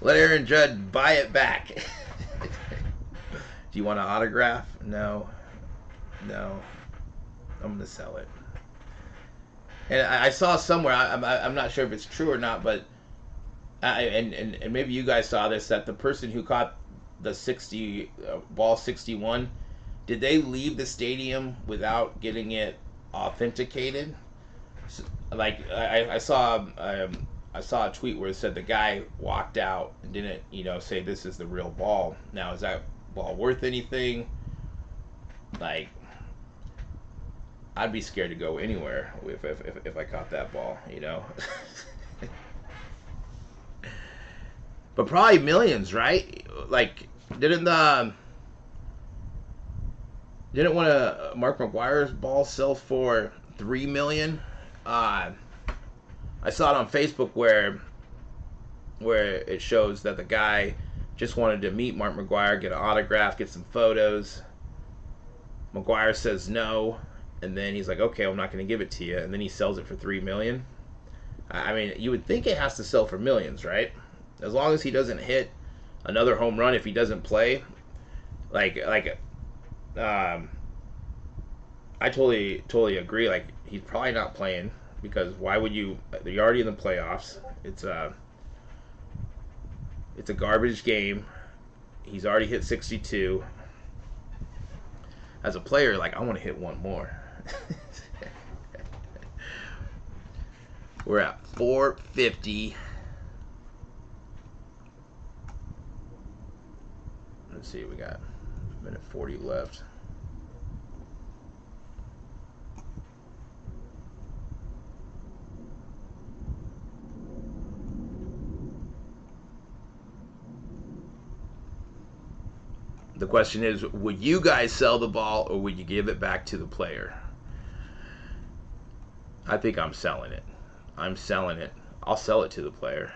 Let Aaron Judd buy it back. Do you want an autograph? No. I'm going to sell it. And I saw somewhere, I'm not sure if it's true or not, but and maybe you guys saw this, that the person who caught the 60 ball 61, did they leave the stadium without getting it authenticated? So, like, I saw a tweet where it said the guy walked out and didn't, say this is the real ball. Now, is that ball worth anything? Like, I'd be scared to go anywhere if I caught that ball, But probably millions, right? Like, didn't one of Mark McGuire's balls sell for $3 million? I saw it on Facebook where it shows that the guy Just wanted to meet Mark McGwire, get an autograph, get some photos. McGwire says no, and then he's like, okay, I'm not going to give it to you, and then he sells it for $3 million. I mean, you would think it has to sell for millions, right? As long as he doesn't hit another home run if he doesn't play. I totally agree. Like, he's probably not playing, because why would you? You're already in the playoffs. It's a garbage game. He's already hit 62. As a player, like, I want to hit one more. We're at 450. Let's see, we got a minute 40 left. The question is, would you guys sell the ball, or would you give it back to the player? I think I'm selling it. I'm selling it. I'll sell it to the player.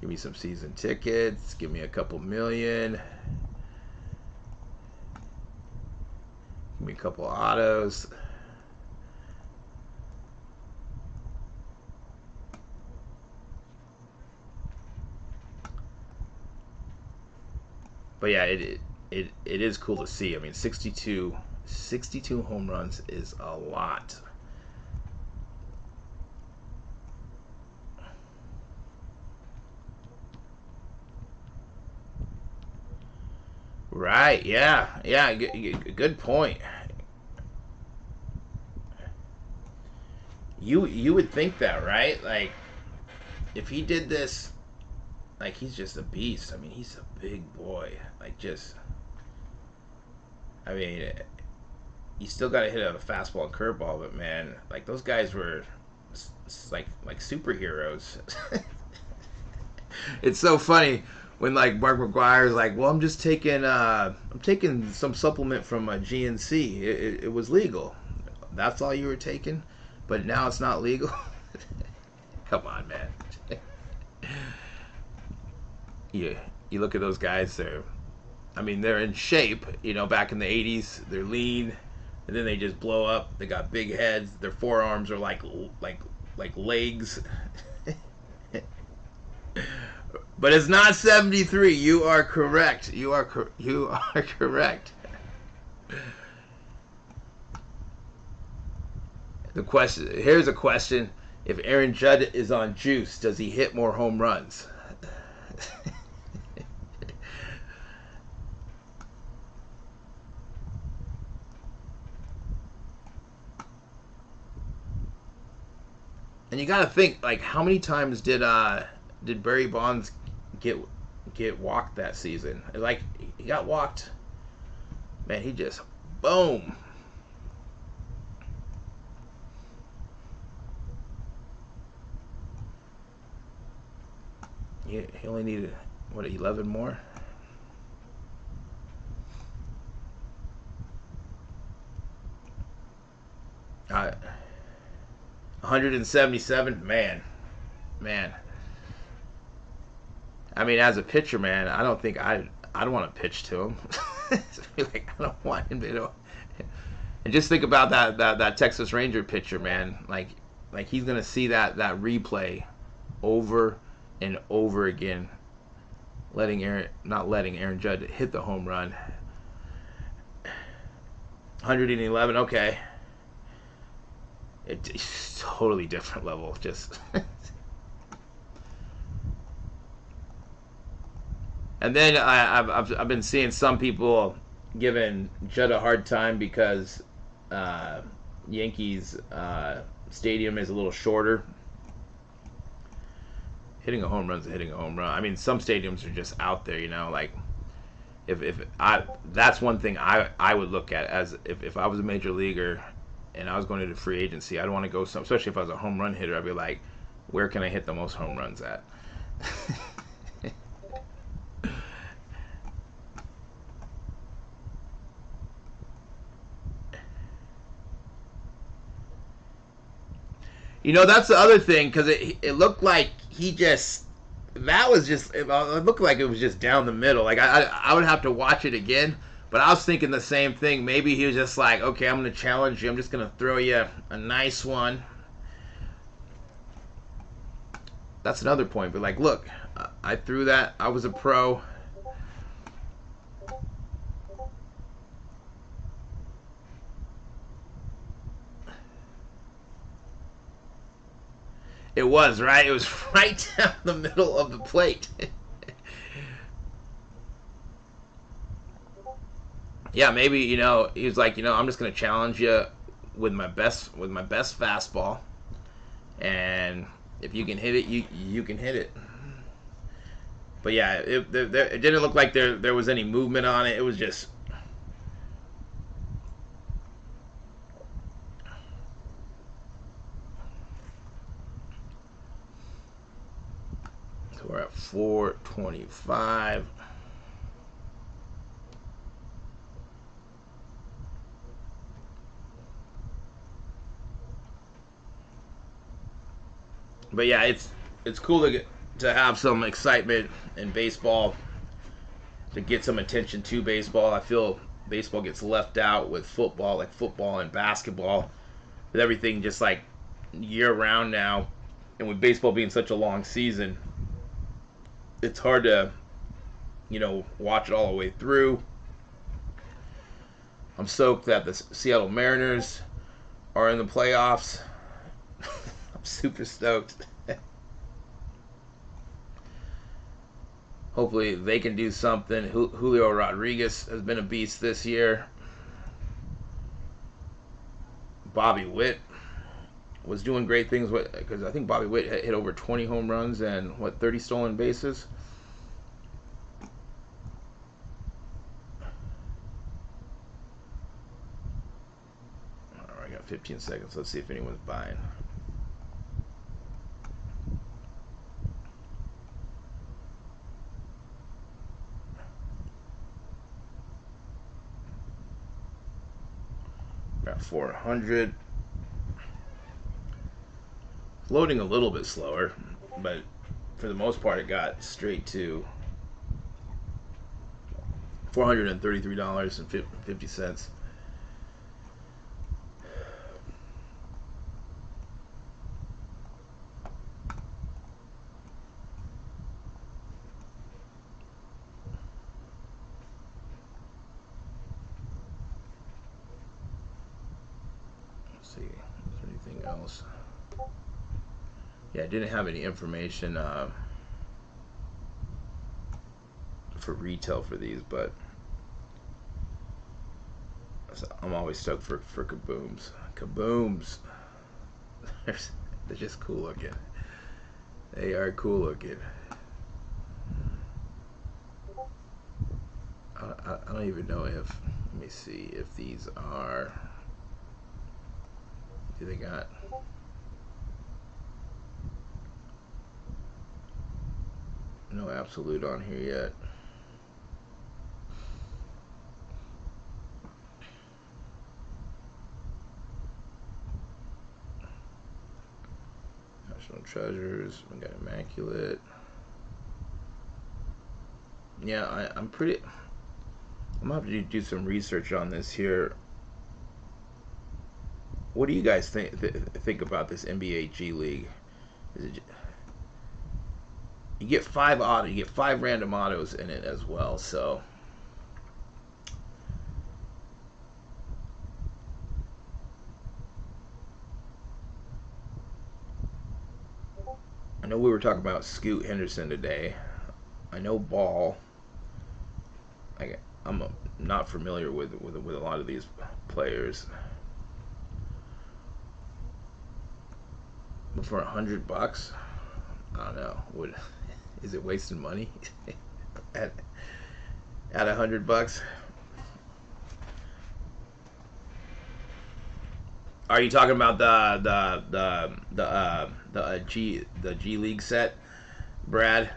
Give me some season tickets. Give me a couple million. Give me a couple autos. But yeah, it is cool to see. I mean, 62 home runs is a lot. Right, yeah, good point. You would think that, right? Like, if he did this, like, he's just a beast. I mean, he's a big boy. Like, just, I mean, you still got to hit out a fastball and curveball, but man, like, those guys were like superheroes. It's so funny when, like, Mark McGwire's like, well, I'm just taking some supplement from a GNC. It was legal. That's all you were taking, but now it's not legal. Come on, man. Yeah, you look at those guys. They're in shape. You know, back in the '80s, they're lean, and then they just blow up. They got big heads. Their forearms are like legs. But it's not 73. You are correct. You are correct. Here's a question: if Aaron Judd is on juice, does he hit more home runs? And you got to think, like, how many times did Barry Bonds get walked that season? Like, he got walked. Man, he just boom. He only needed, what, 11 more? Uh, 177, man. I mean, as a pitcher, man, I don't think I don't want to pitch to him. Like, I don't want him to. And just think about that Texas Ranger pitcher, man. Like he's gonna see that replay over and over again, not letting Aaron Judd hit the home run. 111, okay. It's totally different level, just. And then I've been seeing some people giving Judd a hard time because Yankees stadium is a little shorter. Hitting a home run's hitting a home run. I mean, some stadiums are just out there, you know. Like, that's one thing I would look at as if I was a major leaguer and I was going into free agency. I'd want to go especially if I was a home run hitter. I'd be like, where can I hit the most home runs at? You know, that's the other thing, because it looked like he just, that was just, it looked like it was just down the middle. Like, I would have to watch it again, but I was thinking the same thing. Maybe he was just like, okay, I'm going to challenge you. I'm just going to throw you a nice one. That's another point. But, like, look, I threw that. I was a pro. It was, right? It was right down the middle of the plate. Yeah, maybe, you know, he was like, you know, I'm just going to challenge you with my best fastball, and if you can hit it, you can hit it. But yeah, it didn't look like there was any movement on it. It was just, so we're at 425. But yeah, it's cool to have some excitement in baseball, to get some attention to baseball. I feel baseball gets left out with football, like football and basketball, with everything just like year round now, and with baseball being such a long season, it's hard to, you know, watch it all the way through. I'm stoked that the Seattle Mariners are in the playoffs. I'm super stoked. Hopefully they can do something. Julio Rodriguez has been a beast this year. Bobby Witt was doing great things because I think Bobby Witt hit over 20 home runs and 30 stolen bases. All right, I got 15 seconds. Let's see if anyone's buying. Got 400. Loading a little bit slower, but for the most part, it got straight to $433.50. Let's see, is there anything else? Yeah, I didn't have any information for retail for these, but I'm always stoked for kabooms. Kabooms. They're just cool looking. They are cool looking. I don't even know if, let me see if these are, do they got, no absolute on here yet. National Treasures, we got Immaculate. Yeah, I'm pretty, I'm gonna have to do some research on this here. What do you guys think about this NBA G League? Is it, you get you get 5 random autos in it as well, so I know we were talking about Scoot Henderson today. I know Ball. I'm not familiar with a lot of these players. But for $100, I don't know. Is it wasting money at $100? Are you talking about the G League set, Brad?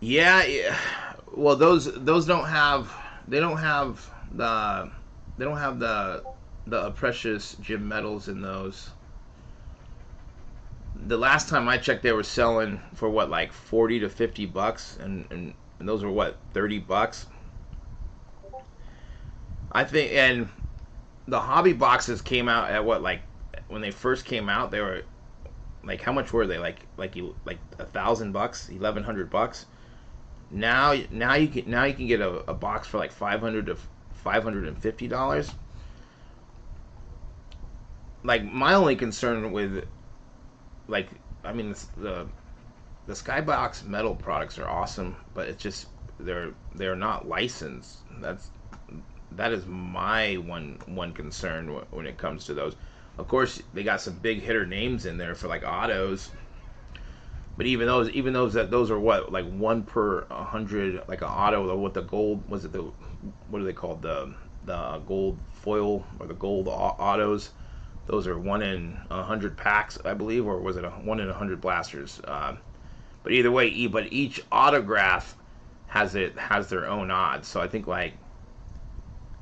Yeah, yeah. Well, those don't have the they don't have the precious gem metals in those. The last time I checked, they were selling for what, like 40 to 50 bucks, and those were what, 30 bucks. I think, and the hobby boxes came out at what, like when they first came out, they were like, how much were they? Like 1,000 bucks, 1,100 bucks. Now you can get a box for like 500 to $550. Like my only concern with, like, I mean, the Skybox metal products are awesome, but it's just they're not licensed. That is my one concern when it comes to those. Of course, they got some big hitter names in there for like autos, but even those are what, like one per 100, like an auto. What the gold was it? What are they called? The gold foil or the gold autos. Those are 1 in 100 packs, I believe, or was it 1 in 100 blasters? But either way, but each autograph has their own odds. So I think like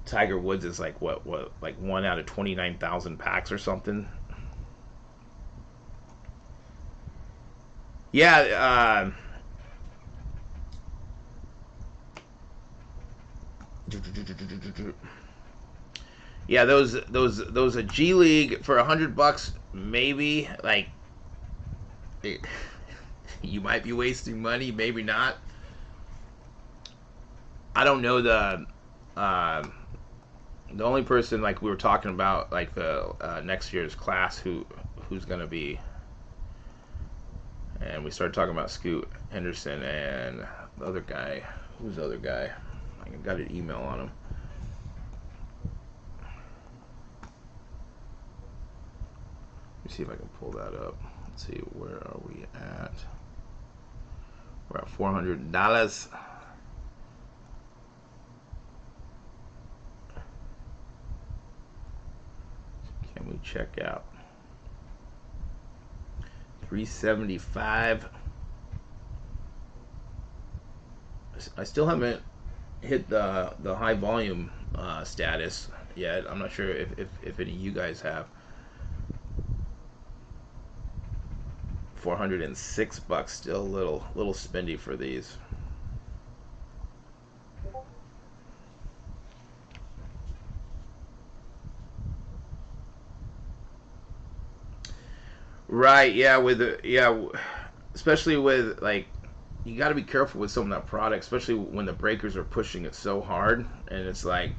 Tiger Woods is like what like 1 out of 29,000 packs or something. Yeah, yeah. Those a G League for 100 bucks, maybe. Like it, you might be wasting money, maybe not. I don't know uh, the only person, like we were talking about, like the next year's class, who's gonna be, and we started talking about Scoot Henderson and the other guy. Who's the other guy? I got an email on him. Let me see if I can pull that up. Let's see, where are we at? We're at $400. Can we check out 375? I still haven't hit the high volume status yet. I'm not sure if any of you guys have. 406 bucks, still a little spendy for these. Right, yeah, especially with, like, you got to be careful with some of that product, especially when the breakers are pushing it so hard, and it's like,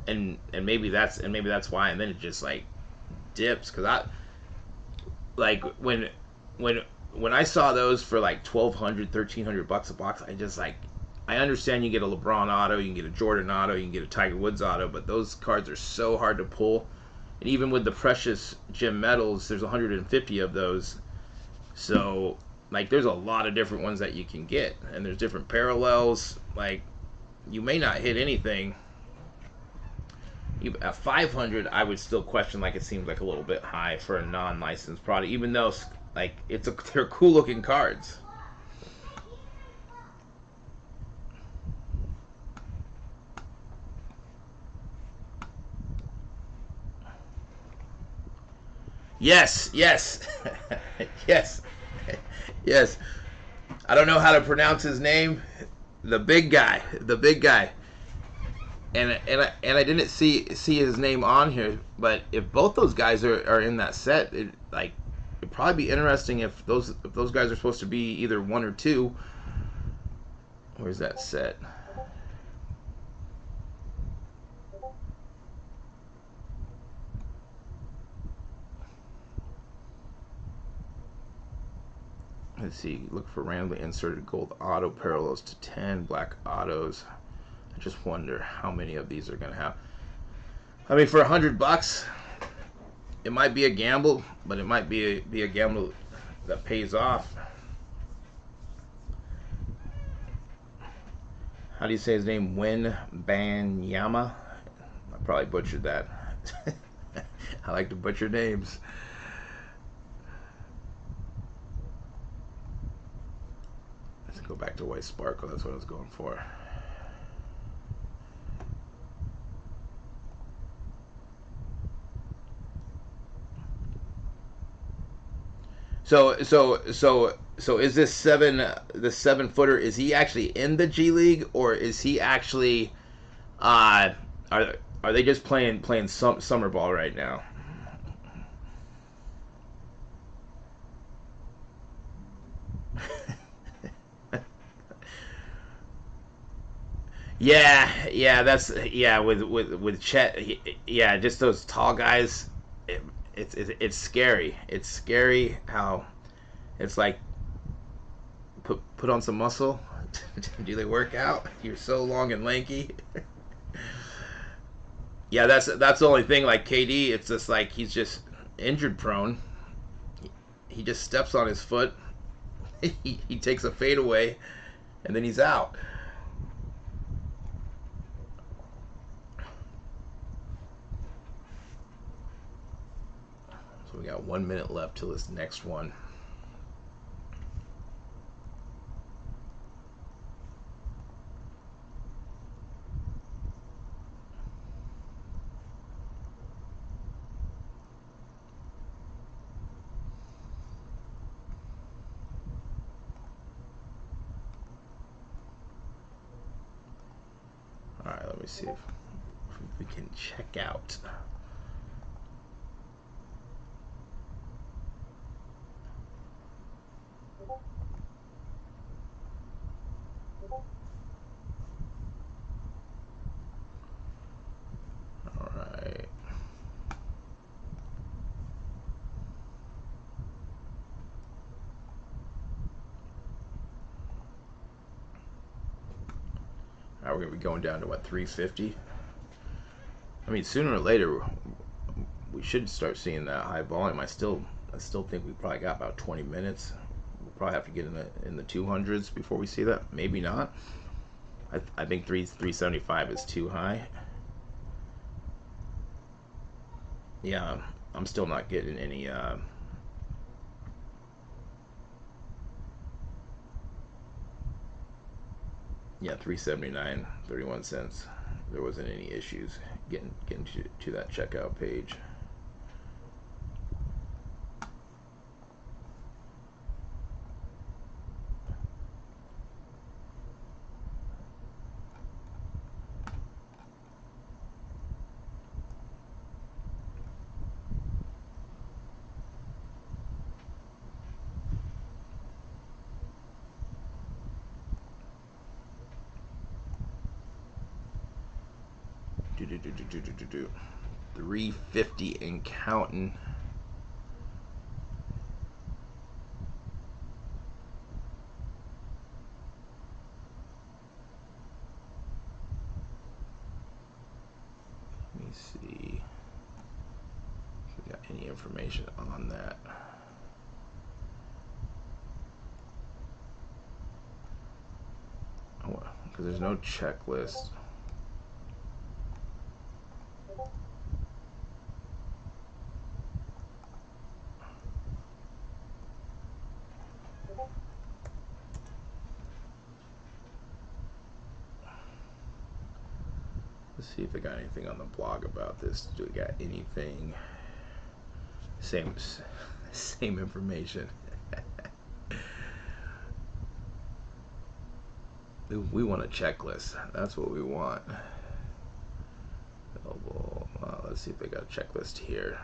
and maybe that's why, and then it just like dips, because I like when when I saw those for like 1,200, 1,300 bucks a box, I just like, I understand you get a LeBron auto, you can get a Jordan auto, you can get a Tiger Woods auto, but those cards are so hard to pull. And even with the precious gem metals, there's 150 of those. So, like, there's a lot of different ones that you can get, and there's different parallels. Like, you may not hit anything. At 500, I would still question. Like, it seems like a little bit high for a non-licensed product, even though, like, they're cool looking cards. Yes, yes, yes, yes. I don't know how to pronounce his name. The big guy. And I didn't see his name on here, but if both those guys are in that set, it'd probably be interesting if those guys are supposed to be either one or two. Where's that set? Let's see. Look for randomly inserted gold auto parallels to 10 black autos. I just wonder how many of these are gonna have. I mean, for 100 bucks, it might be a gamble, but it might be a gamble that pays off. How do you say his name? Win Banyama. I probably butchered that. I like to butcher names. Let's Let's go back to White Sparkle. That's what I was going for. So is this the 7-footer? Is he actually in the G League, or is he actually are are they just playing summer ball right now? Yeah, that's with Chet. Yeah, just those tall guys. It's scary. It's scary how it's like put on some muscle. Do they work out? You're so long and lanky. Yeah, that's the only thing. Like KD, it's just like he's just injured prone. He just steps on his foot. He takes a fadeaway, and then he's out. So we got 1 minute left till this next one. All right, let me see if we can check out. All right. All right, we're gonna be going down to what, 350? I mean, sooner or later we should start seeing that high volume. I still think we probably got about 20 minutes. We'll probably have to get in the 200s before we see that. Maybe not. I think 375 is too high. Yeah, I'm still not getting any. Yeah, 379.31. There wasn't any issues getting to that checkout page. Do 350 and counting. Let me see if we got any information on that. Oh, because there's no checklist. Let's see if they got anything on the blog about this. Do we got anything? Same information. We want a checklist. That's what we want. Available. Let's see if they got a checklist here.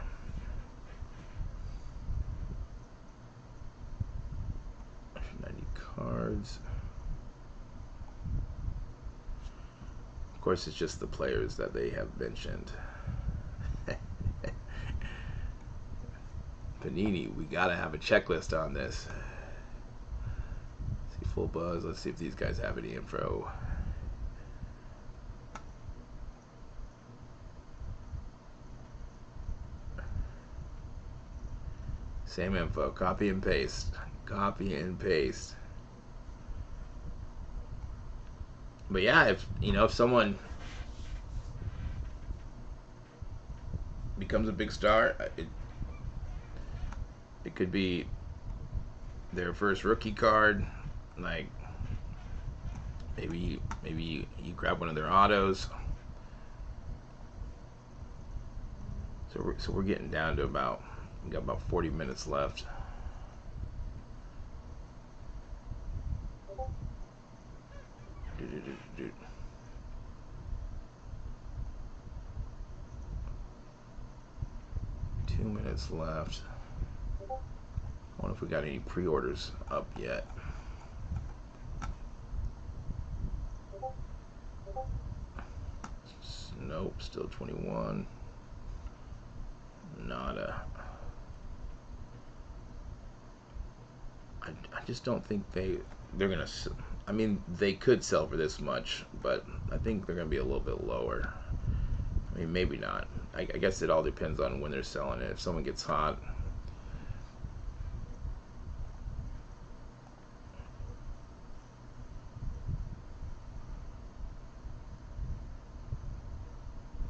Cards. Of course, it's just the players that they have mentioned. Panini, we gotta have a checklist on this. Let's see, full buzz. Let's see if these guys have any info. Same info. Copy and paste. Copy and paste. But yeah, if someone becomes a big star, it could be their first rookie card. Like, Maybe you grab one of their autos. So we're getting down to we got about 40 minutes left. Two minutes left. I wonder if we got any pre-orders up yet. Nope, still 21. Nada. I just don't think they're gonna. I mean, they could sell for this much, but I think they're gonna be a little bit lower. I mean, maybe not. I guess it all depends on when they're selling it. If someone gets hot.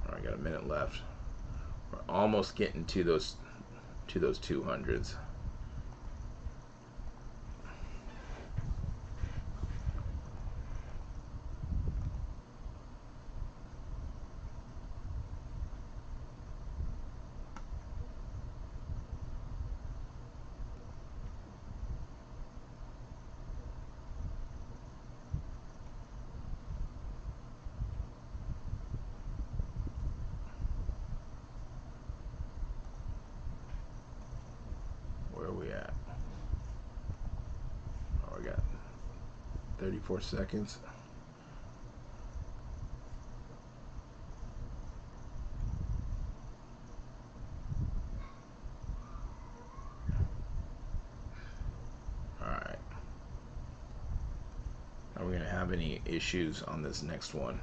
All right, got a minute left. We're almost getting to those 200s. Where are we at? Oh, we got 34 seconds. Alright. Are we going to have any issues on this next one?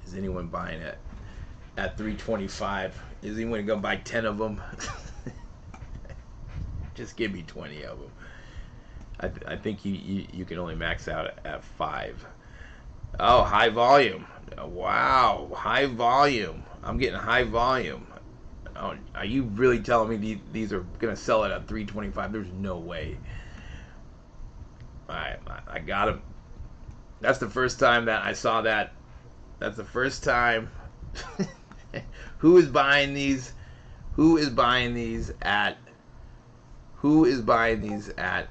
Is anyone buying it at 325? Is anyone going to buy 10 of them? Just give me 20 of them. I think you can only max out at 5. Oh, high volume. Wow, high volume. I'm getting high volume. Oh, are you really telling me these are going to sell it at 325? There's no way. I got them. That's the first time that I saw that. That's the first time. Who is buying these? Who is buying these at? Who is buying these at?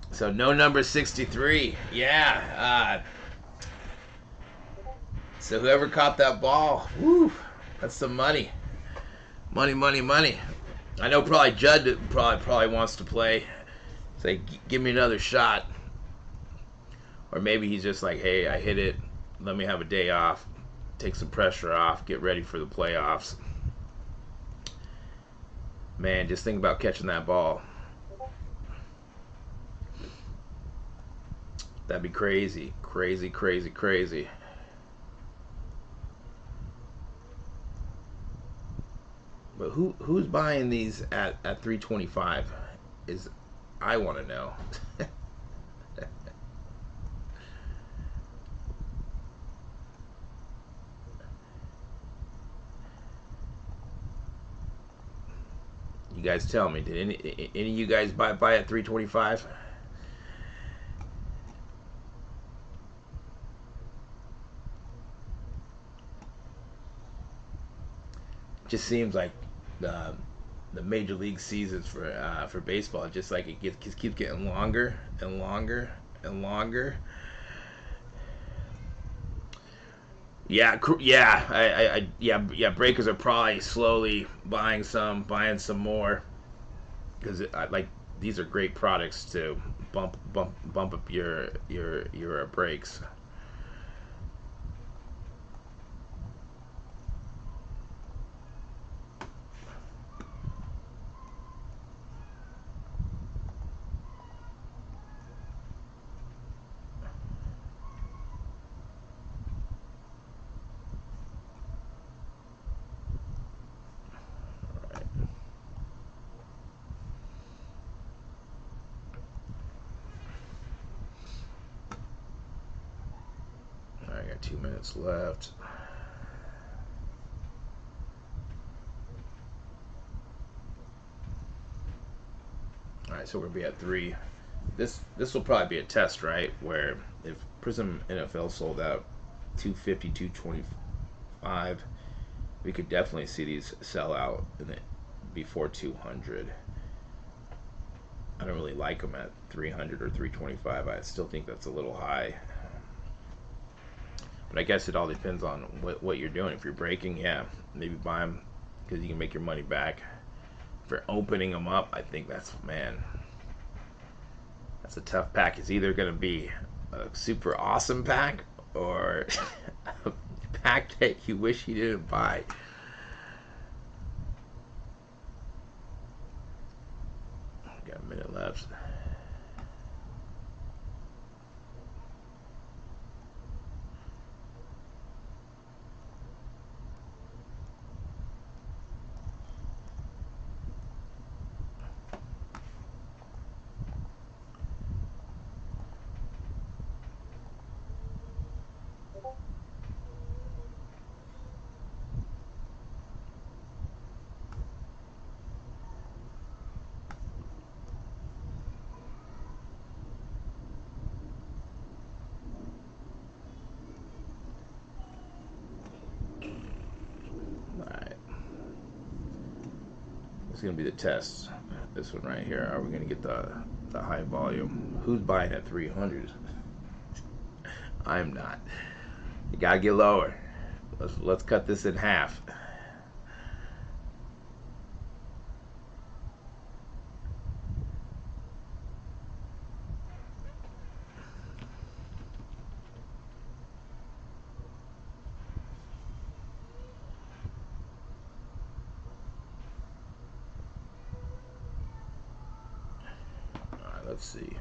So no number 63. Yeah. So whoever caught that ball, woo, that's some money. Money. I know probably Judd probably wants to play. Say, give me another shot. Or maybe he's just like, hey, I hit it. Let me have a day off. Take some pressure off. Get ready for the playoffs. Man, just think about catching that ball. That'd be crazy. Crazy. But who's buying these at 325? Is I want to know. You guys tell me. Did any of you guys buy at 325? Just seems like the major league seasons for baseball, just like it keeps getting longer and longer. Yeah, breakers are probably slowly buying some more because like these are great products to bump up your breaks. 2 minutes left. All right, so we're gonna be at 3. This will probably be a test, right? Where if Prizm NFL sold out 250, 225, we could definitely see these sell out in it before 200. I don't really like them at 300 or 325. I still think that's a little high. But I guess it all depends on what you're doing. If you're breaking, yeah, maybe buy them because you can make your money back. If you're opening them up, I think that's a tough pack. It's either going to be a super awesome pack or a pack that you wish you didn't buy. Got a minute left. It's going to be the test. This one right here. Are we going to get the high volume? Who's buying at 300? I'm not. You got to get lower. Let's cut this in half. Let's see.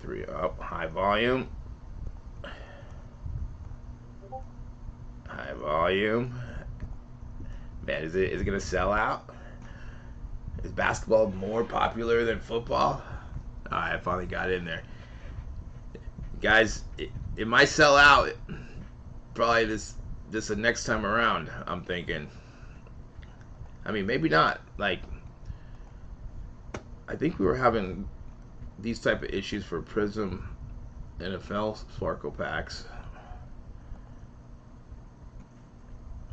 Three up, high volume. High volume. Man, is it gonna sell out? Is basketball more popular than football? Alright, I finally got in there. Guys, it might sell out. Probably this the next time around, I'm thinking. I mean, maybe not. Like, I think we were having these type of issues for Prizm NFL Sparkle packs.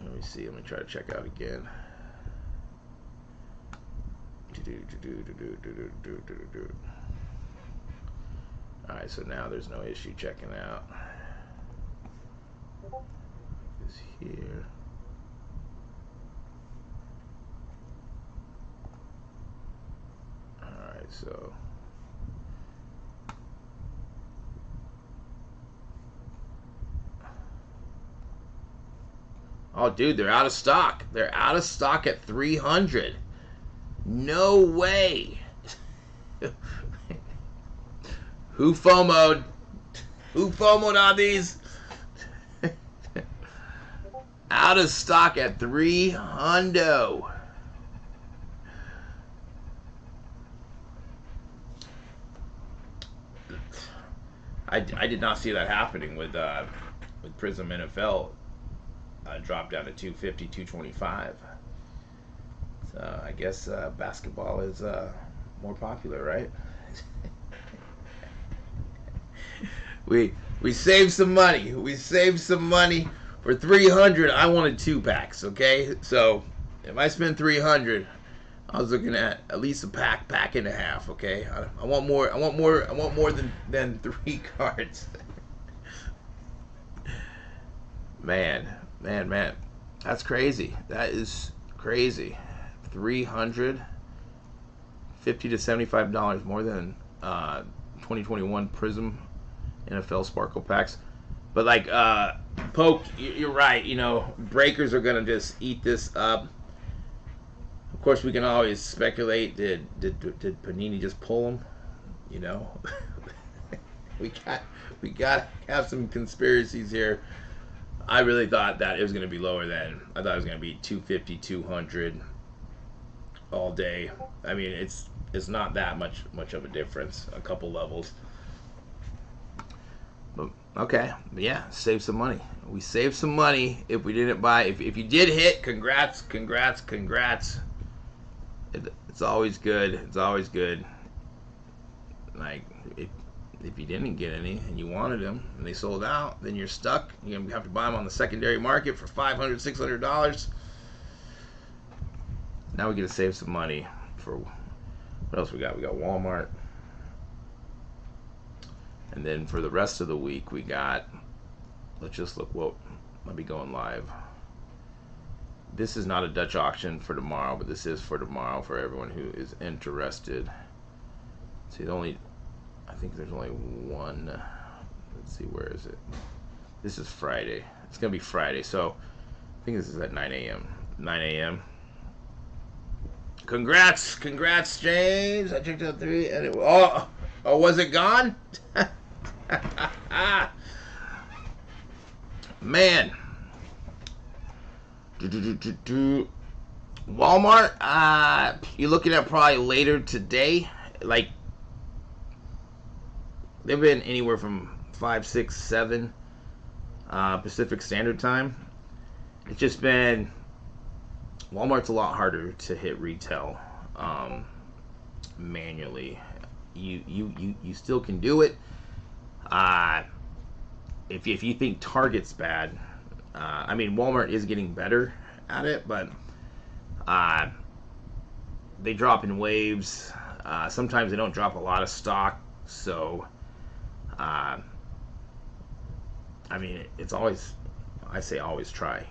Let me see. Let me try to check out again. Alright, so now there's no issue checking out. Is here. Alright, so oh, dude, they're out of stock. They're out of stock at 300. No way. Who FOMO'd? Who FOMO'd on these? Out of stock at 300. I did not see that happening with Prizm NFL. Dropped down to 250, 225. So I guess basketball is more popular, right? we saved some money. We saved some money for 300. I wanted 2 packs. Okay, so if I spend 300, I was looking at least a pack and a half. Okay, I want more. I want more than 3 cards. Man, that's crazy. That is crazy. $350 to $75 more than 2021 Prizm NFL Sparkle packs. But like Poke, you're right. You know, breakers are gonna just eat this up. Of course, we can always speculate. Did Panini just pull them? You know, we got to have some conspiracies here. I really thought that it was going to be lower than. I thought it was going to be 250, 200 all day. I mean, it's it's not that much of a difference. A couple levels. But okay, yeah, save some money. We saved some money if we didn't buy. If you did hit, congrats. It's always good. It's always good. Like if you didn't get any and you wanted them and they sold out, then you're stuck. You're gonna have to buy them on the secondary market for $500, $600. Now we get to save some money for what else we got? We got Walmart. And then for the rest of the week, we got, let's just look what might be going live. This is not a Dutch auction for tomorrow, but this is for tomorrow for everyone who is interested. See, I think there's only one. Let's see, where is it? This is Friday. It's going to be Friday, so I think this is at 9 a.m. 9 a.m. Congrats, James. I checked out 3, and oh, was it gone? Man. Walmart, you're looking at probably later today. Like, they've been anywhere from 5, 6, 7 Pacific Standard Time. It's just been, Walmart's a lot harder to hit retail manually. You still can do it. If you think Target's bad, I mean, Walmart is getting better at it, but they drop in waves. Sometimes they don't drop a lot of stock, so I mean, it's always, I say always try.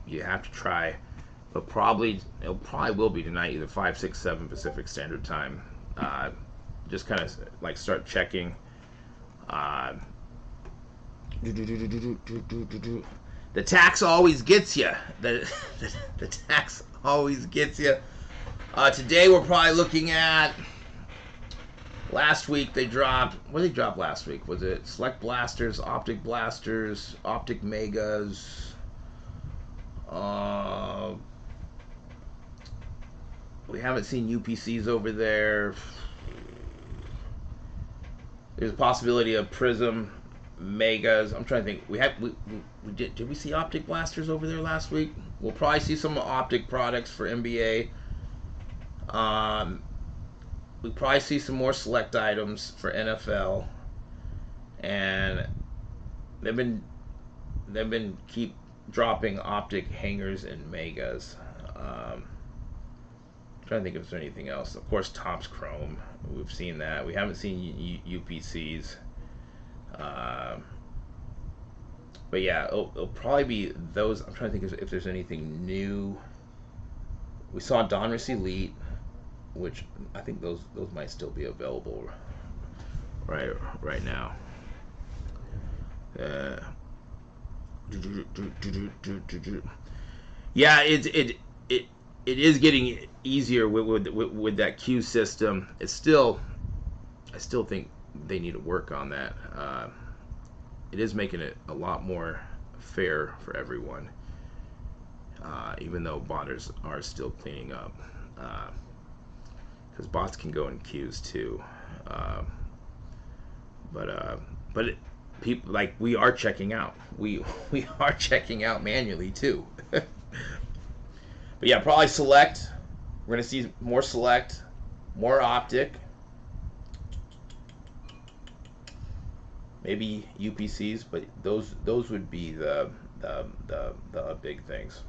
You have to try, but it probably will be tonight, either 5, 6, 7 Pacific Standard Time. Just kind of like start checking. The tax always gets you. The tax always gets you. Today we're probably looking at. Last week they dropped. What did they drop last week? Was it Select Blasters, Optic Blasters, Optic Megas? We haven't seen UPCs over there. There's a possibility of Prizm Megas. I'm trying to think. We did we see Optic Blasters over there last week? We'll probably see some Optic products for NBA. We probably see some more select items for NFL, and they've been keep dropping Optic hangers and Megas. Trying to think if there's anything else. Of course, Topps Chrome. We've seen that. We haven't seen UPCs. But yeah, it'll probably be those. I'm trying to think if there's anything new. We saw Donruss Elite, which I think those might still be available right now. Yeah, it is getting easier with that queue system. I still think they need to work on that. It is making it a lot more fair for everyone, even though botters are still cleaning up, because bots can go in queues too. But people, like, we are checking out. We are checking out manually too. But yeah, probably select. We're gonna see more select, more Optic, maybe UPCs, but those would be the big things.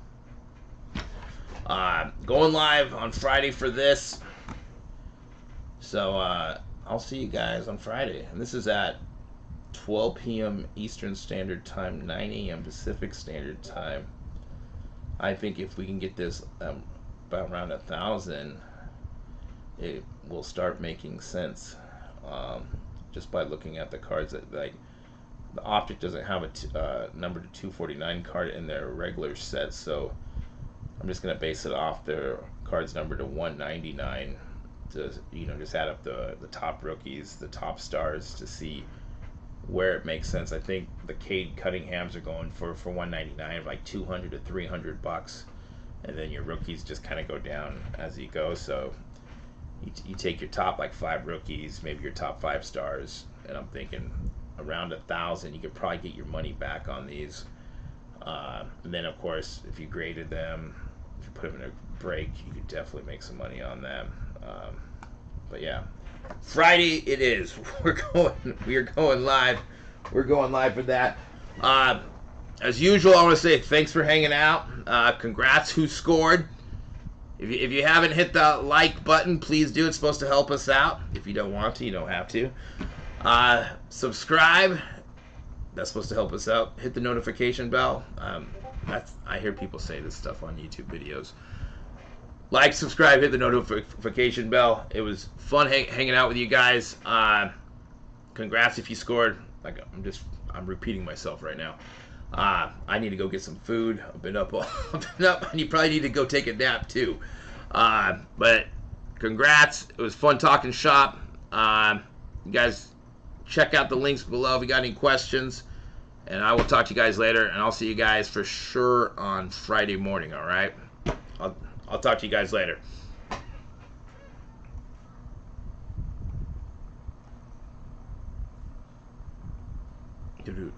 Going live on Friday for this, so I'll see you guys on Friday, and this is at 12 p.m. Eastern Standard Time, 9 a.m. Pacific Standard Time. I think if we can get this about around 1,000, it will start making sense. Just by looking at the cards, that, like, the Optic doesn't have a number to 249 card in their regular set, so I'm just gonna base it off their cards number to 199 to, you know, just add up the top rookies, the top stars, to see where it makes sense. I think the Cade Cunninghams are going for 199, like $200 to $300, and then your rookies just kind of go down as you go. So, you take your top like 5 rookies, maybe your top 5 stars, and I'm thinking around 1,000, you could probably get your money back on these. And then of course, if you graded them, if you put them in a break, you could definitely make some money on them. But yeah, Friday it is. We are going live. We're going live for that. As usual, I want to say thanks for hanging out. Congrats who scored. If you haven't hit the like button, please do. It's supposed to help us out. If you don't want to, you don't have to. Subscribe. That's supposed to help us out. Hit the notification bell. I hear people say this stuff on YouTube videos. Like, subscribe, hit the notification bell. It was fun hanging out with you guys. Congrats if you scored. Like, I'm repeating myself right now. I need to go get some food. I've been up, and you probably need to go take a nap too. But congrats. It was fun talking shop. You guys check out the links below if you got any questions. And I will talk to you guys later. And I'll see you guys for sure on Friday morning, all right? I'll talk to you guys later. Do.